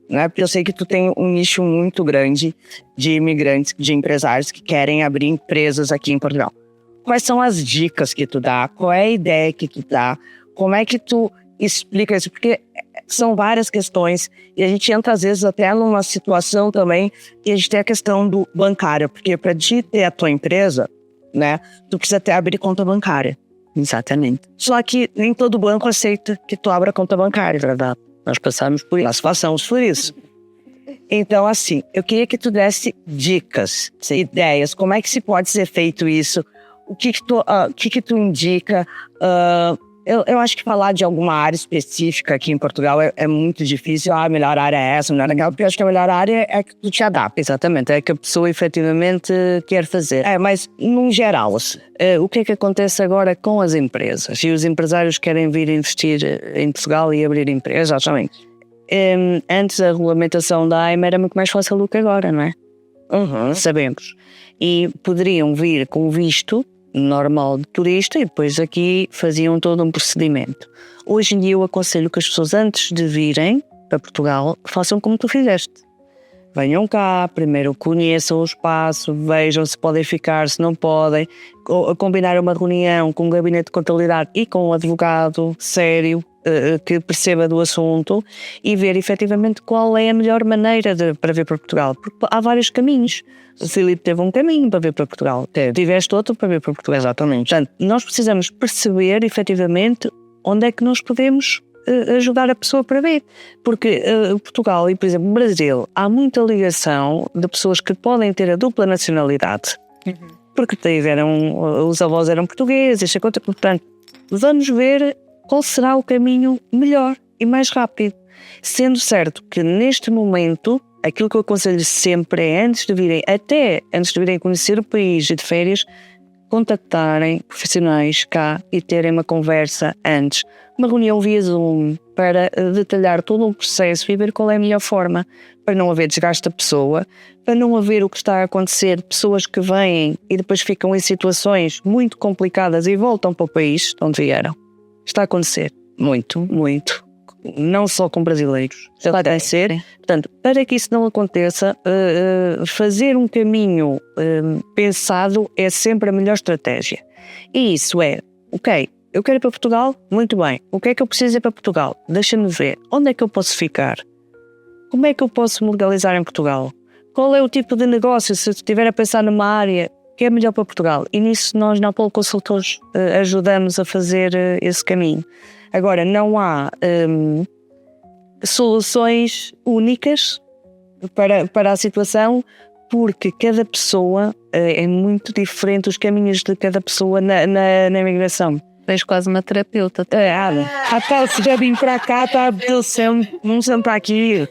né? Porque eu sei que tu tem um nicho muito grande de imigrantes, de empresários que querem abrir empresas aqui em Portugal. Quais são as dicas que tu dá? Qual é a ideia que tu dá? Como é que tu explica isso? Porque são várias questões e a gente entra às vezes até numa situação também e a gente tem a questão do bancário, porque para te ter a tua empresa, né, tu precisa até abrir conta bancária. Exatamente. Só que nem todo banco aceita que tu abra conta bancária, verdade? Nós passamos por isso. Nós passamos por isso. Então, assim, eu queria que tu desse dicas, ideias, como é que se pode ser feito isso, o que que tu indica. Eu acho que falar de alguma área específica aqui em Portugal é muito difícil. A melhor área é essa, a melhor aquela, porque eu acho que a melhor área é que tu te adapta. Exatamente, é que a pessoa efetivamente quer fazer. Mas, num geral, o que é que acontece agora com as empresas? E os empresários querem vir investir em Portugal e abrir empresas? Exatamente. Antes a regulamentação da AIMA era muito mais fácil do que agora, não é? Sabemos. E poderiam vir com visto normal de turista e depois aqui faziam todo um procedimento. Hoje em dia eu aconselho que as pessoas, antes de virem para Portugal, façam como tu fizeste. Venham cá, primeiro conheçam o espaço, vejam se podem ficar, se não podem, combinar uma reunião com um gabinete de contabilidade e com um advogado sério que perceba do assunto e ver efetivamente qual é a melhor maneira para vir para Portugal. Porque há vários caminhos. O Filipe teve um caminho para vir para Portugal, tiveste outro para vir para Portugal. Exatamente. Portanto, nós precisamos perceber efetivamente onde é que nós podemos ajudar a pessoa para vir. Porque Portugal e, por exemplo, o Brasil, há muita ligação de pessoas que podem ter a dupla nacionalidade. Porque os avós eram portugueses, portanto, vamos ver qual será o caminho melhor e mais rápido. Sendo certo que neste momento aquilo que eu aconselho sempre é, até antes de virem conhecer o país e de férias, contactarem profissionais cá e terem uma conversa antes. Uma reunião via Zoom para detalhar todo o processo e ver qual é a melhor forma, para não haver desgaste da pessoa, para não haver o que está a acontecer, pessoas que vêm e depois ficam em situações muito complicadas e voltam para o país de onde vieram. Está a acontecer muito, muito. Não só com brasileiros, está a acontecer. Portanto, para que isso não aconteça, fazer um caminho pensado é sempre a melhor estratégia. E isso é, ok, eu quero ir para Portugal? Muito bem. O que é que eu preciso ir para Portugal? Deixa-me ver. Onde é que eu posso ficar? Como é que eu posso me legalizar em Portugal? Qual é o tipo de negócio, se estiver a pensar numa área que é melhor para Portugal? E nisso nós, na Apollo Consultores, ajudamos a fazer esse caminho. Agora, não há soluções únicas para a situação, porque cada pessoa é muito diferente, os caminhos de cada pessoa na imigração. Tens quase uma terapeuta. Até se já vim para cá, vamos sentar aqui.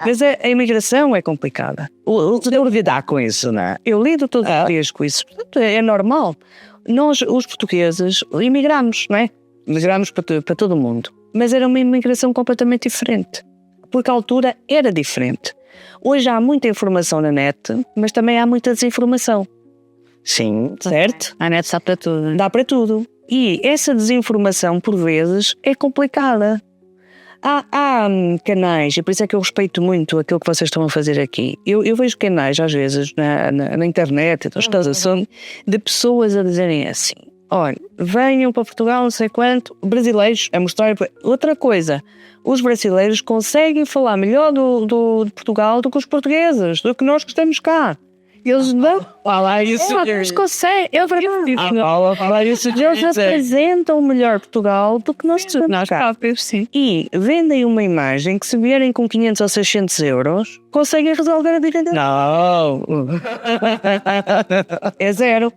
Mas a imigração é complicada. Você deve lidar com isso, né? Eu lido todos os dias com isso. Portanto, é normal. Nós, os portugueses, imigramos, não é? Migramos para todo o mundo. Mas era uma imigração completamente diferente. Porque a altura era diferente. Hoje há muita informação na net, mas também há muita desinformação. Sim. Certo? A net dá para tudo. Dá para tudo. E essa desinformação, por vezes, é complicada. Há canais, e por isso é que eu respeito muito aquilo que vocês estão a fazer aqui. Eu vejo canais, às vezes, na internet, de pessoas a dizerem assim: olha, venham para Portugal, não sei quanto, brasileiros, a mostrar outra coisa. Os brasileiros conseguem falar melhor de Portugal do que os portugueses, do que nós que estamos cá. Eles não. Falar isso. Eles conseguem. Eu falar isso. Eles apresentam melhor Portugal do que nós cá. Sim. E vendem uma imagem que, se vierem com 500 ou 600 euros, conseguem resolver a vida. Não. É zero.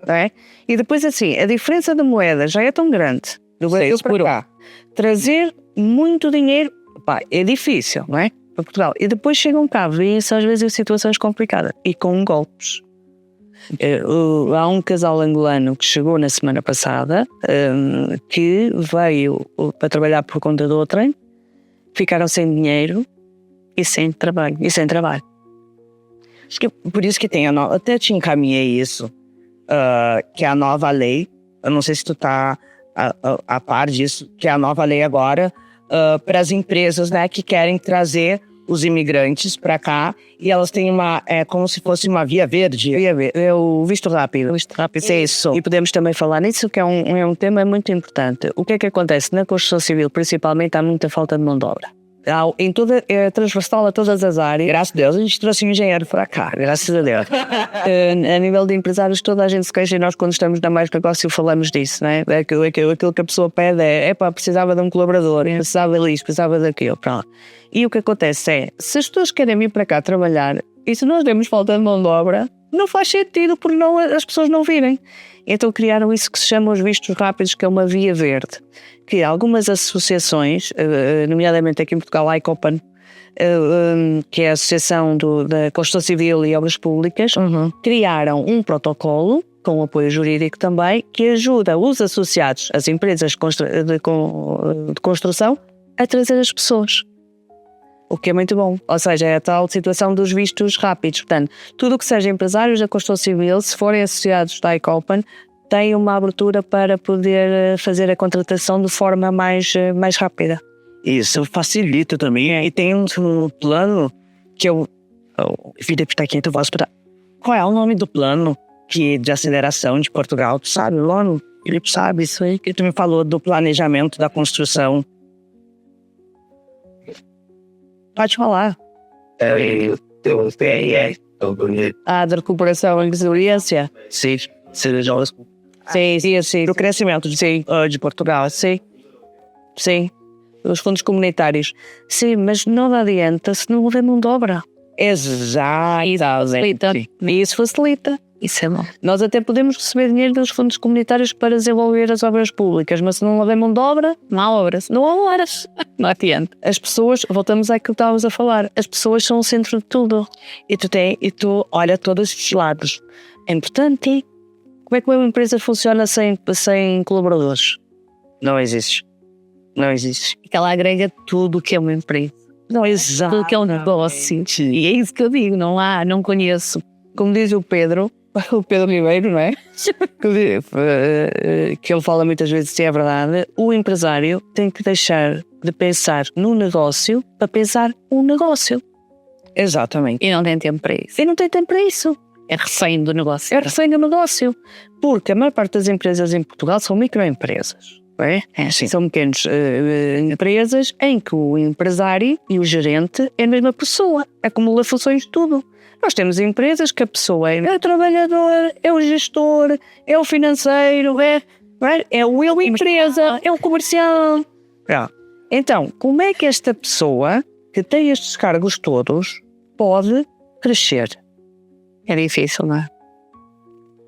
Não é? E depois, assim, a diferença de moeda já é tão grande do Brasil para cá. Trazer muito dinheiro, pá, é difícil, não é? Para Portugal. E depois chegam cá, vêm-se às vezes em situações complicadas e com golpes. Há um casal angolano que chegou na semana passada, que veio para trabalhar por conta de outrem, ficaram sem dinheiro e sem trabalho. Acho que por isso que tem a nova. Até te encaminhei isso, que é a nova lei. Eu não sei se tu tá a par disso, que é a nova lei agora para as empresas, né, que querem trazer os imigrantes para cá, e elas têm como se fosse uma via verde. É o visto rápido. É isso. E podemos também falar nisso, que é um tema muito importante. O que é que acontece? Na construção civil, principalmente, há muita falta de mão de obra. É transversal a todas as áreas. Graças a Deus a gente trouxe um engenheiro para cá, graças a Deus. A nível de empresários, toda a gente se queixa, e nós, quando estamos na Mais Negócio, falamos disso, não é? Aquilo que a pessoa pede precisava de um colaborador, precisava disso, precisava daquilo, pronto. E o que acontece é, se as pessoas querem vir para cá trabalhar, e se nós temos falta de mão de obra, não faz sentido, porque as pessoas não virem. Então criaram isso que se chama os vistos rápidos, que é uma via verde, que algumas associações, nomeadamente aqui em Portugal, a ICOPAN, que é a Associação da Construção Civil e Obras Públicas, criaram um protocolo, com apoio jurídico também, que ajuda os associados, as empresas de construção, a trazer as pessoas. O que é muito bom. Ou seja, é a tal situação dos vistos rápidos. Portanto, tudo o que seja empresários da construção civil, se forem associados da ICOPAN, têm uma abertura para poder fazer a contratação de forma mais rápida. Isso facilita também. E tem um plano que eu... O Felipe está aqui, então eu vou esperar. Qual é o nome do plano de aceleração de Portugal? Tu sabe, Lono? Felipe sabe isso aí, que tu me falou do planejamento da construção. Pode falar. Da recuperação e resiliência? Sim. Sim. Do crescimento de Portugal. Sim. Os fundos comunitários. Sim, mas não adianta se não houver mão de obra. Exato. E isso facilita. Isso é bom. Nós até podemos receber dinheiro dos fundos comunitários para desenvolver as obras públicas, mas se não houver mão de obra, Não há obras. não há horas. Não adianta. As pessoas, voltamos àquilo que estávamos a falar, as pessoas são o centro de tudo. E tu olha todos os lados. É importante. Como é que uma empresa funciona sem colaboradores? Não existe. Não existe. Que ela agrega tudo o que é uma empresa. Não existe. Tudo que é um negócio. E é isso que eu digo, não conheço. Como diz o Pedro Ribeiro, não é? que ele fala muitas vezes, se é verdade, o empresário tem que deixar de pensar no negócio para pensar um negócio. Exatamente. E não tem tempo para isso. E não tem tempo para isso. É refém do negócio. É refém do negócio. Porque a maior parte das empresas em Portugal são microempresas. Não é? Sim. São pequenas empresas em que o empresário e o gerente é a mesma pessoa. Acumula funções de tudo. Nós temos empresas que a pessoa é o trabalhador, é o gestor, é o financeiro, é o empresa, é o comercial. Então, como é que esta pessoa que tem estes cargos todos pode crescer? É difícil, não é?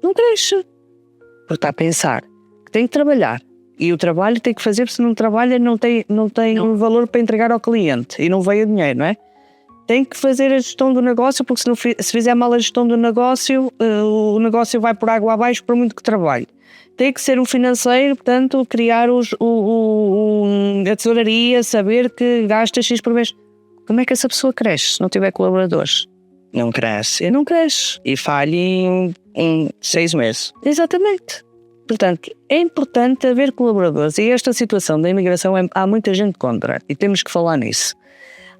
Não cresce. Porque está a pensar que tem que trabalhar. E o trabalho tem que fazer, porque se não trabalha não tem um valor para entregar ao cliente. E não veio dinheiro, não é? Tem que fazer a gestão do negócio, porque se fizer mal a gestão do negócio, o negócio vai por água abaixo por muito que trabalhe. Tem que ser um financeiro, portanto, criar a tesouraria, saber que gasta X por mês. Como é que essa pessoa cresce se não tiver colaboradores? Não cresce. Não cresce. E falha em 6 meses. Exatamente. Portanto, é importante haver colaboradores. E esta situação da imigração, há muita gente contra. E temos que falar nisso.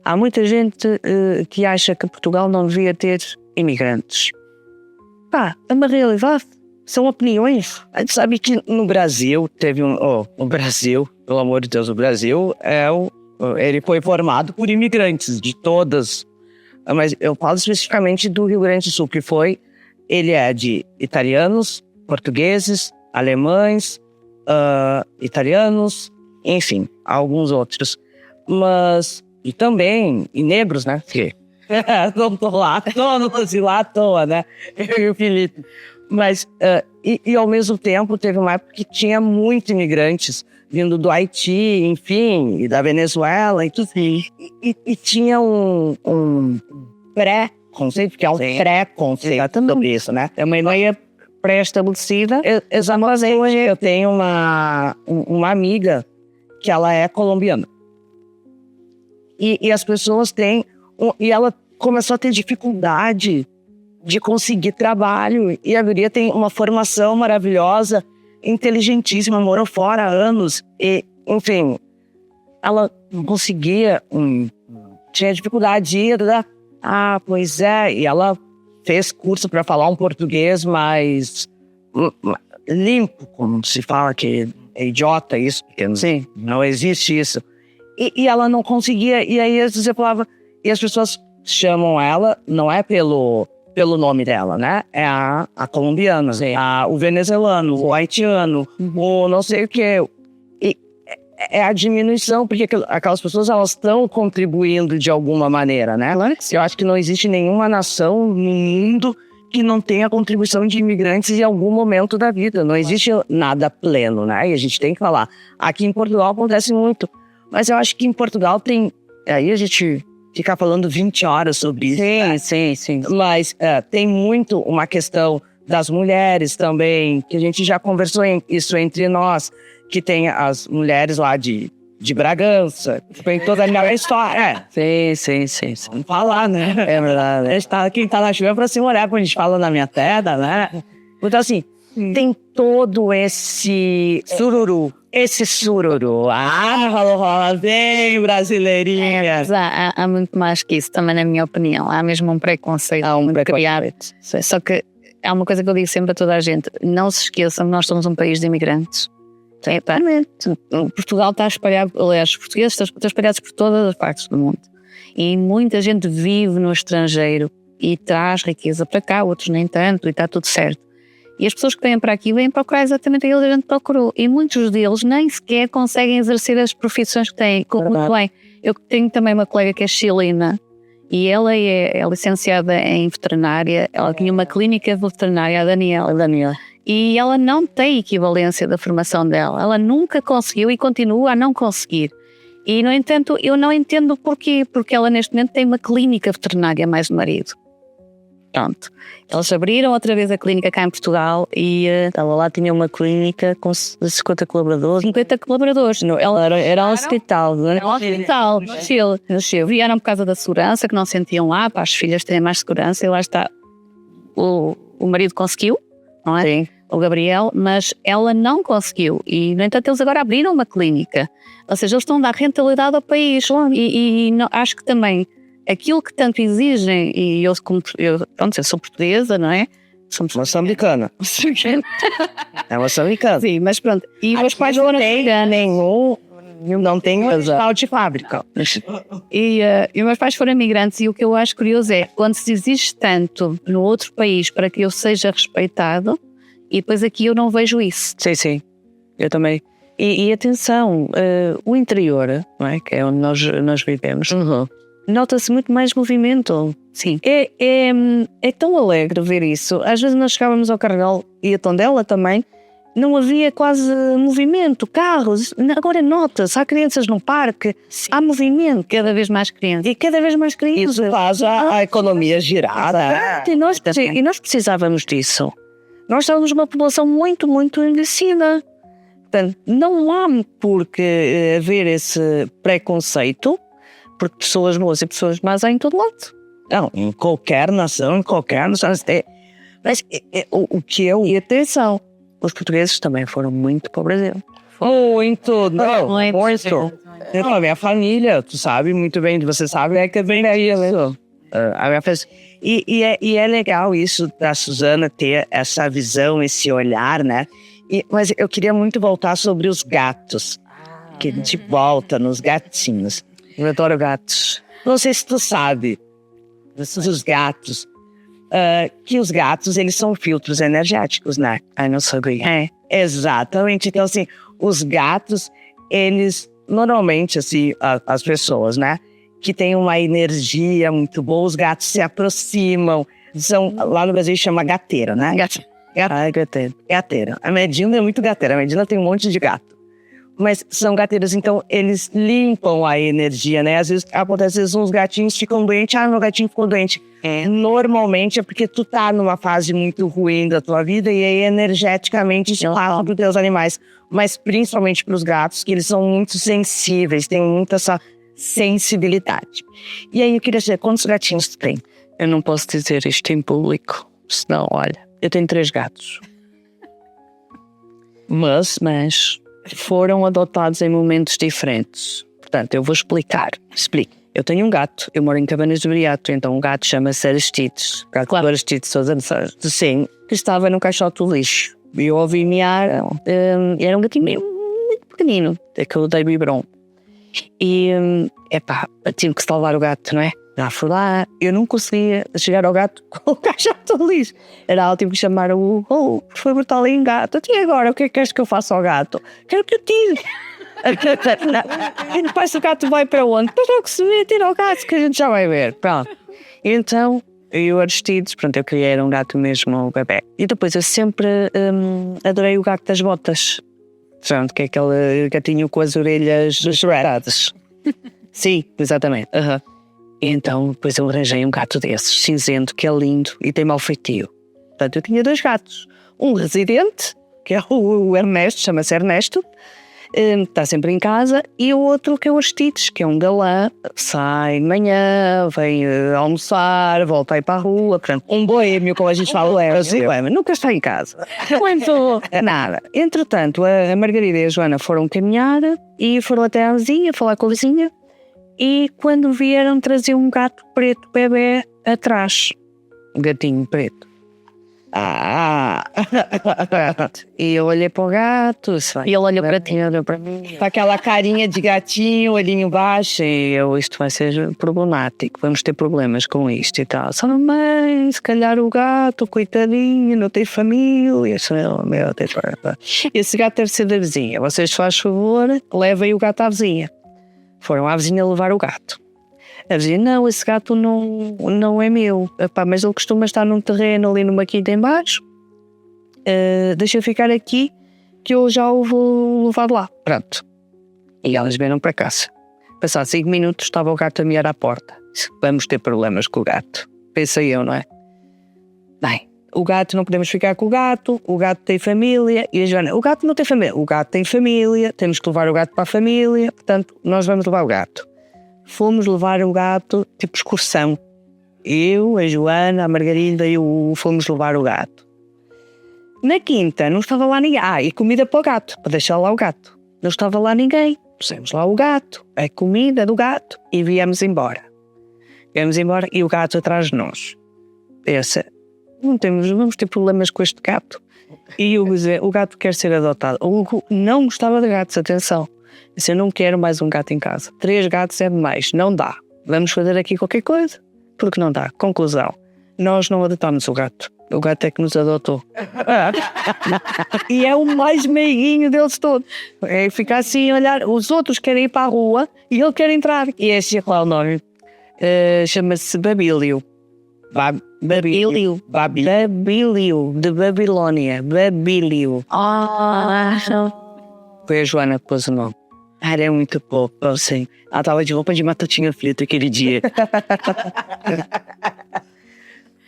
Há muita gente que acha que Portugal não devia ter imigrantes. É uma realidade. São opiniões. Sabe que no Brasil teve o Brasil, pelo amor de Deus, o Brasil ele foi formado por imigrantes de todas. Mas eu falo especificamente do Rio Grande do Sul, que ele é de italianos, portugueses, alemães, italianos, enfim, alguns outros. E também, e negros, né? Que não tô lá à toa, né? Eu e o Felipe. Mas, e ao mesmo tempo, teve uma época que tinha muitos imigrantes vindo do Haiti, enfim, e da Venezuela, e tudo. E tinha um pré-conceito, que é um pré-conceito sobre isso, né? É uma ideia pré-estabelecida. Exatamente. Eu tenho uma amiga que ela é colombiana. E as pessoas têm... E ela começou a ter dificuldade de conseguir trabalho. E a guria tem uma formação maravilhosa, inteligentíssima, morou fora há anos. E, enfim, ela não conseguia... tinha dificuldade de... pois é. E ela fez curso para falar um português mais limpo, como se fala que é idiota isso. Sim. Não existe isso. E ela não conseguia, e aí você falava, e as pessoas chamam ela, não é pelo nome dela, né? É a colombiana, o venezuelano, o haitiano, o não sei o quê. E é a diminuição, porque aquelas pessoas, elas estão contribuindo de alguma maneira, né? Eu acho que não existe nenhuma nação no mundo que não tenha contribuição de imigrantes em algum momento da vida. Não existe nada pleno, né? E a gente tem que falar. Aqui em Portugal acontece muito. Mas eu acho que em Portugal tem... Aí a gente fica falando 20 horas sobre isso. Sim, né? Sim. Mas tem muito uma questão das mulheres também, que a gente já conversou isso entre nós, que tem as mulheres lá de Bragança, que tem toda a minha história. Sim. Vamos falar, né? É verdade. Quem tá na chuva é pra se molhar quando a gente fala na minha terra, né? Então, assim, tem todo esse sururu. Rola bem, brasileirinha. Mas há muito mais que isso, também na minha opinião. Há mesmo um preconceito criado. Só que há uma coisa que eu digo sempre a toda a gente: não se esqueçam que nós somos um país de imigrantes. Portugal está espalhado, aliás, os portugueses estão espalhados por todas as partes do mundo. E muita gente vive no estrangeiro e traz riqueza para cá, outros nem tanto, e está tudo certo. E as pessoas que vêm para aqui vêm procurar exatamente aquilo que a gente procurou. E muitos deles nem sequer conseguem exercer as profissões que têm. Muito bem. Eu tenho também uma colega que é chilena E ela é licenciada em veterinária, ela tinha uma clínica veterinária, a Daniela. E ela não tem equivalência da formação dela. Ela nunca conseguiu e continua a não conseguir. E, no entanto, eu não entendo porquê. Porque ela, neste momento, tem uma clínica veterinária mais o marido. Pronto. Eles abriram outra vez a clínica cá em Portugal e Ela lá tinha uma clínica com 50 colaboradores. 50 colaboradores. Ela era um hospital, não Era um hospital, no Chile. Vieram por causa da segurança, que não sentiam lá, para as filhas terem mais segurança. E lá está. O marido conseguiu, não é? Sim. O Gabriel, mas ela não conseguiu. E, no entanto, eles agora abriram uma clínica. Ou seja, eles estão a dar rentabilidade ao país. E acho que também aquilo que tanto exigem, e eu sou portuguesa, não é? Somos moçambicana. É moçambicana. Sim, mas pronto. E meus pais não tem não tem hospital de fábrica. E meus pais foram imigrantes, e o que eu acho curioso é quando se exige tanto no outro país para que eu seja respeitado, e depois aqui eu não vejo isso. Sim, eu também. E atenção, o interior, não é? Que é onde nós vivemos, nota-se muito mais movimento. Sim. É tão alegre ver isso. Às vezes nós chegávamos ao Carregal e a Tondela também, não havia quase movimento, carros. Agora nota-se, há crianças no parque, há movimento. Cada vez mais crianças. E cada vez mais crianças. Isso faz a economia girar. E nós precisávamos disso. Nós estávamos uma população muito, muito envelhecida. Portanto, não há por que haver esse preconceito, porque pessoas boas e pessoas más há em todo lado. Não, em qualquer nação tem. Mas o que eu... E atenção, os portugueses também foram muito para o Brasil. Muito. Não, Muito. Não, a minha família, tu sabe muito bem, você sabe, é que vem daí, né? E é legal isso da Suzana ter essa visão, esse olhar, né? Mas eu queria muito voltar sobre os gatos. Que a gente volta nos gatinhos. Eu adoro gatos. Não sei se tu sabe, os gatos, que os gatos, eles são filtros energéticos, né? Ai, não sabia. É, exatamente. Então, assim, os gatos, eles, normalmente, assim, as pessoas, né? Que têm uma energia muito boa, os gatos se aproximam. Lá no Brasil chama gateira, né? Gateira. A Medina é muito gateira. A Medina tem um monte de gato. Mas são gateiros, então eles limpam a energia, né? Às vezes acontece, uns gatinhos ficam doentes. Ah, meu gatinho ficou doente. Normalmente é porque tu tá numa fase muito ruim da tua vida e aí energeticamente isso passa para os teus animais. Mas principalmente para os gatos, que eles são muito sensíveis, têm muita essa sensibilidade. E aí eu queria saber, quantos gatinhos tu tem? Eu não posso dizer isto em público, senão, olha, eu tenho 3 gatos. Mas foram adotados em momentos diferentes. Portanto, eu vou explicar. Explique. Eu tenho um gato, eu moro em Cabanas do Beato, então um gato chama-se Aristides. Gato do Aristides Sousa de Sousa. Sim, que estava no caixote do lixo. E eu ouvi miar, era um gatinho meio muito pequenino, aquele Davy Brown. E, tive que salvar o gato, não é? Já fui lá, eu não conseguia chegar ao gato com o caixote do lixo. Era tive que chamar o Hugo, por favor, está ali um gato. E agora, o que é que queres que eu faça ao gato? Quero que eu tire. E depois o gato vai para onde? Depois logo se vê, tira o gato, que a gente já vai ver. Pronto. E então, eu Aristides, pronto, eu queria era um gato mesmo, um bebê. E depois eu sempre adorei o gato das botas. Pronto, que é aquele gatinho com as orelhas douradas. Sim, exatamente. Então, depois eu arranjei um gato desses, cinzento, que é lindo e tem mau feitio. Portanto, eu tinha 2 gatos. Um residente, que é o Ernesto, chama-se Ernesto, está sempre em casa, e o outro que é o Aristides, que é um galã, sai de manhã, vem almoçar, volta aí para a rua. Portanto, um boêmio, como a gente fala, nunca está em casa. Nada. Entretanto, a Margarida e a Joana foram caminhar e foram até à vizinha, falar com a vizinha. E quando vieram trazer um gato preto bebê atrás. Um gatinho preto. E eu olhei para o gato. E ele olhou para ti. Olhou para mim. Com aquela carinha de gatinho, olhinho baixo. E isto vai ser problemático. Vamos ter problemas com isto e tal. Só mãe, se calhar o gato, coitadinho, não tem família. Meu Deus. Esse gato deve ser da vizinha. Vocês, faz favor, levem o gato à vizinha. Foram à vizinha levar o gato. Ela dizia, não, esse gato não é meu. Epá, mas ele costuma estar num terreno ali numa quinta em baixo. Deixa eu ficar aqui que eu já o vou levar lá. Pronto. E elas vieram para casa. Passado 5 minutos estava o gato a miar à porta. Vamos ter problemas com o gato. Pensei eu, não é? Bem, o gato, não podemos ficar com o gato tem família. E a Joana, o gato não tem família. O gato tem família, temos que levar o gato para a família, portanto, nós vamos levar o gato. Fomos levar o gato, tipo excursão. Eu, a Joana, a Margarida e fomos levar o gato. Na quinta não estava lá ninguém. E comida para o gato, para deixar lá o gato. Não estava lá ninguém. Pusemos lá o gato, a comida do gato e viemos embora. Viemos embora e o gato atrás de nós. Pensa, vamos ter problemas com este gato. E eu dizia, o gato quer ser adotado. O Hugo não gostava de gatos, atenção. Disse, eu não quero mais um gato em casa. 3 gatos é demais, não dá. Vamos fazer aqui qualquer coisa, porque não dá. Conclusão, nós não adotámos o gato. O gato é que nos adotou. E é o mais meiguinho deles todos. É ficar assim a olhar. Os outros querem ir para a rua e ele quer entrar. E esse é qual é o nome? Chama-se Babílio. Babílio. Babílio, de Babilónia. Babílio. Foi a Joana que pôs o nome. Era muito pouco, assim. Ela estava de roupa de batatinha frita aquele dia.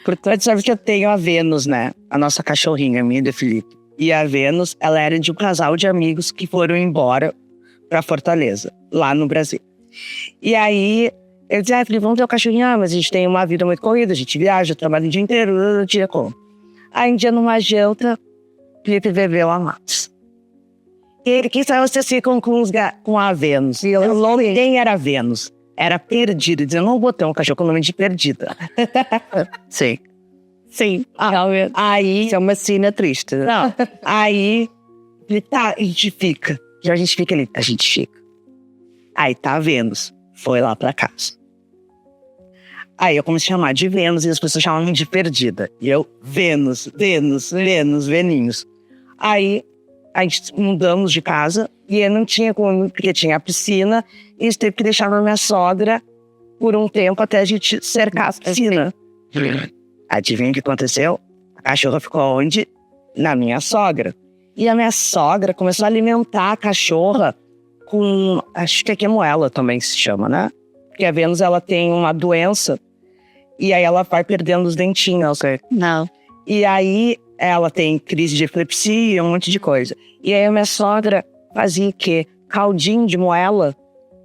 Portanto, sabe que eu tenho a Vênus, né? A nossa cachorrinha, minha de Felipe. E a Vênus, ela era de um casal de amigos que foram embora para Fortaleza, lá no Brasil. E aí, eu disse, Felipe, vamos ter o cachorrinho, mas a gente tem uma vida muito corrida, a gente viaja, trabalha o dia inteiro, não tinha como. Aí, um dia numa janta, Felipe bebeu a Max. E ele quis sair assim com a Vênus. E eu não nem era Vênus. Era Perdida. Eu não botei um cachorro com o nome de Perdida. Sim. Sim. Aí... Isso é uma cena triste. Não. Aí... Tá, a gente fica. Já a gente fica ali. A gente fica. Aí tá a Vênus. Foi lá pra casa. Aí eu comecei a chamar de Vênus e as pessoas chamavam de Perdida. E eu, Vênus, Veninhos. Aí... A gente mudamos de casa e eu não tinha como, porque tinha a piscina, e a gente teve que deixar na minha sogra por um tempo até a gente cercar a piscina. Adivinha o que aconteceu? A cachorra ficou onde? Na minha sogra. E a minha sogra começou a alimentar a cachorra com, acho que é quemoela também se chama, né? Porque a Vênus, ela tem uma doença e aí ela vai perdendo os dentinhos. Não. E aí ela tem crise de epilepsia, um monte de coisa. E aí a minha sogra fazia o quê? Caldinho de moela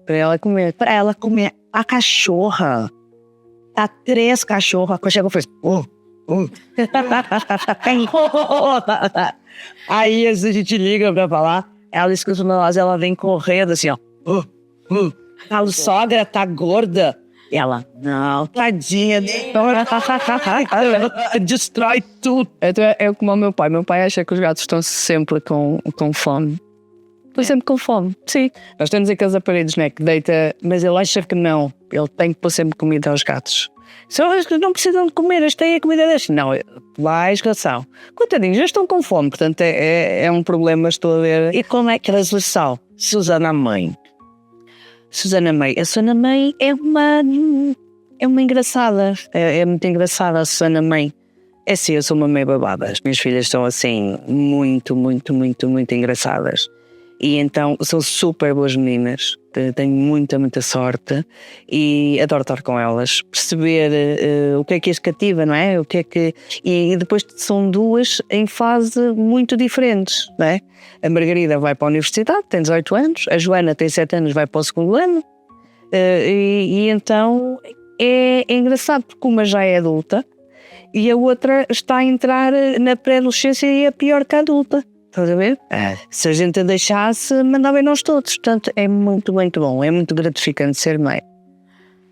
pra ela comer. A cachorra. Tá 3 cachorros. A chegou e fez... Aí a gente liga pra falar, ela escuta uma voz, ela vem correndo assim, ó. A sogra tá gorda. E ela, não, tadinha, destrói tudo. É como o meu pai. Meu pai acha que os gatos estão sempre com fome. Estou sempre com fome, sim. Nós temos aqueles aparelhos, né, que deita, mas ele acha que não. Ele tem que pôr sempre comida aos gatos. Só eles não precisam de comer, eles têm a comida deles. Não, lá é ração. Coitadinhos, já estão com fome, portanto é um problema, estou a ver. E como é que elas são? Susana Mãe. Susana May. A Susana May é uma engraçada. É muito engraçada a Susana May. É sim, eu sou uma meia babada. As minhas filhas são assim, muito, muito, muito, muito engraçadas. E então são super boas meninas. Tenho muita, muita sorte e adoro estar com elas. Perceber o que é as cativa, não é? E depois são duas em fase muito diferentes, não é? A Margarida vai para a universidade, tem 18 anos. A Joana tem 7 anos, vai para o 2º ano. E então é engraçado porque uma já é adulta e a outra está a entrar na pré-adolescência e é pior que a adulta. Estás a ver? Se a gente a deixasse, mandava nós todos. Portanto, é muito, muito bom. É muito gratificante ser mãe.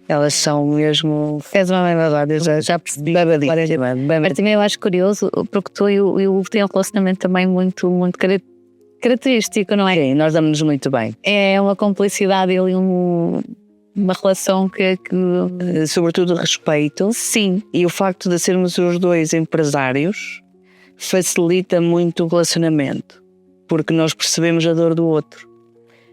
Elas são mesmo... És uma mãe babada, já percebi. Mas também eu acho curioso, porque tu e o Hugo têm um relacionamento também muito, muito característico, não é? Sim, nós damos-nos muito bem. É uma complicidade e uma relação que... Sobretudo respeito. Sim. E o facto de sermos os dois empresários facilita muito o relacionamento, porque nós percebemos a dor do outro.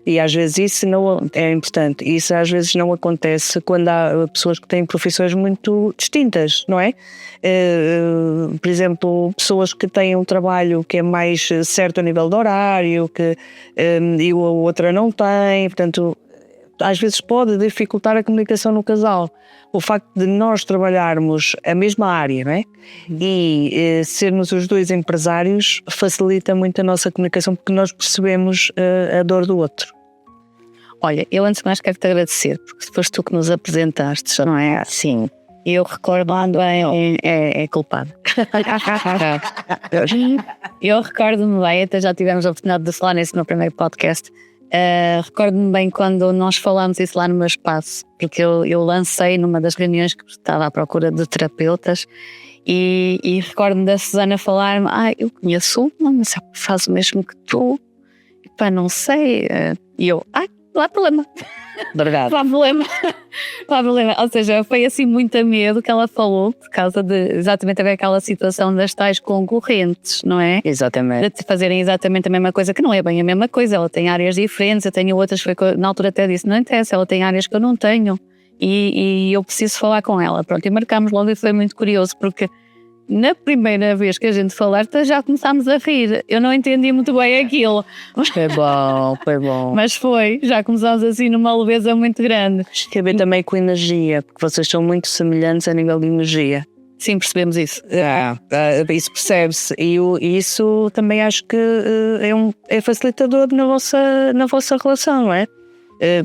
E às vezes isso não é importante. Isso às vezes não acontece quando há pessoas que têm profissões muito distintas, não é? Por exemplo, pessoas que têm um trabalho que é mais certo a nível de horário, e a outra não tem, portanto, às vezes pode dificultar a comunicação no casal. O facto de nós trabalharmos a mesma área, não é? E sermos os dois empresários facilita muito a nossa comunicação, porque nós percebemos a dor do outro. Olha, eu antes de mais quero-te agradecer, porque se foste tu que nos apresentaste, não é? Sim. Eu recordo-me bem, é culpado. Eu recordo-me bem, até já tivemos a oportunidade de falar nisso no primeiro podcast. Recordo-me bem quando nós falámos isso lá no meu espaço, porque eu lancei numa das reuniões que estava à procura de terapeutas e recordo-me da Susana falar-me: eu conheço uma, mas faz o mesmo que tu. E pá, não sei. E eu: não há problema. Verdade. Não há problema. Não há problema. Ou seja, foi assim muito a medo que ela falou, por causa de exatamente haver aquela situação das tais concorrentes, não é? Exatamente. De fazerem exatamente a mesma coisa, que não é bem a mesma coisa. Ela tem áreas diferentes, eu tenho outras, na altura até disse, não interessa, ela tem áreas que eu não tenho e eu preciso falar com ela. Pronto, e marcámos logo e foi muito curioso, porque na primeira vez que a gente falar, já começámos a rir. Eu não entendi muito bem aquilo. Foi bom. Mas já começámos assim numa leveza muito grande. Tem a ver também com energia, porque vocês são muito semelhantes a nível de energia. Sim, percebemos isso. Isso percebe-se. E isso também acho que é facilitador na vossa relação, não é?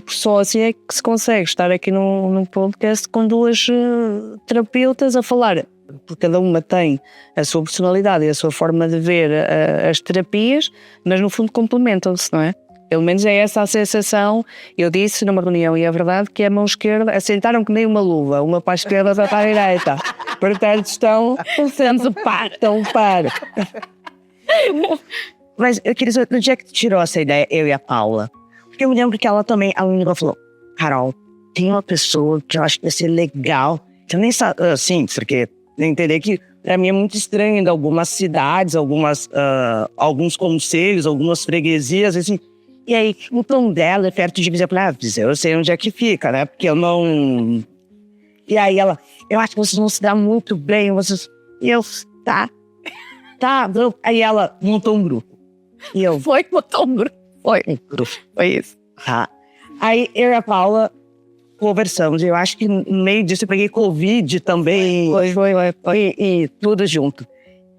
Por só assim é que se consegue estar aqui num podcast com duas terapeutas a falar. Porque cada uma tem a sua personalidade e a sua forma de ver as terapias, mas no fundo complementam-se, não é? Pelo menos é essa a sensação. Eu disse numa reunião, e é verdade, que a mão esquerda assentaram que nem uma luva, uma para a esquerda, outra para a direita. Portanto, estão par. Mas eu queria saber, onde é que tu tirou essa ideia, eu e a Paula? Porque eu me lembro que ela também, a menina falou: Carol, tem uma pessoa que eu acho que vai ser legal. Eu nem sabe, assim, porque entender que para mim é muito estranho em algumas cidades, alguns conselhos, algumas freguesias, assim. E aí, o tom dela é perto de mim, eu sei onde é que fica, né? Porque eu não... E aí ela: eu acho que vocês vão se dar muito bem, vocês... E eu: tá. Aí ela montou um grupo. E eu... Montou um grupo. Foi isso. Tá. Aí eu e a Paula conversamos. Eu acho que no meio disso eu peguei Covid também. Foi. E tudo junto.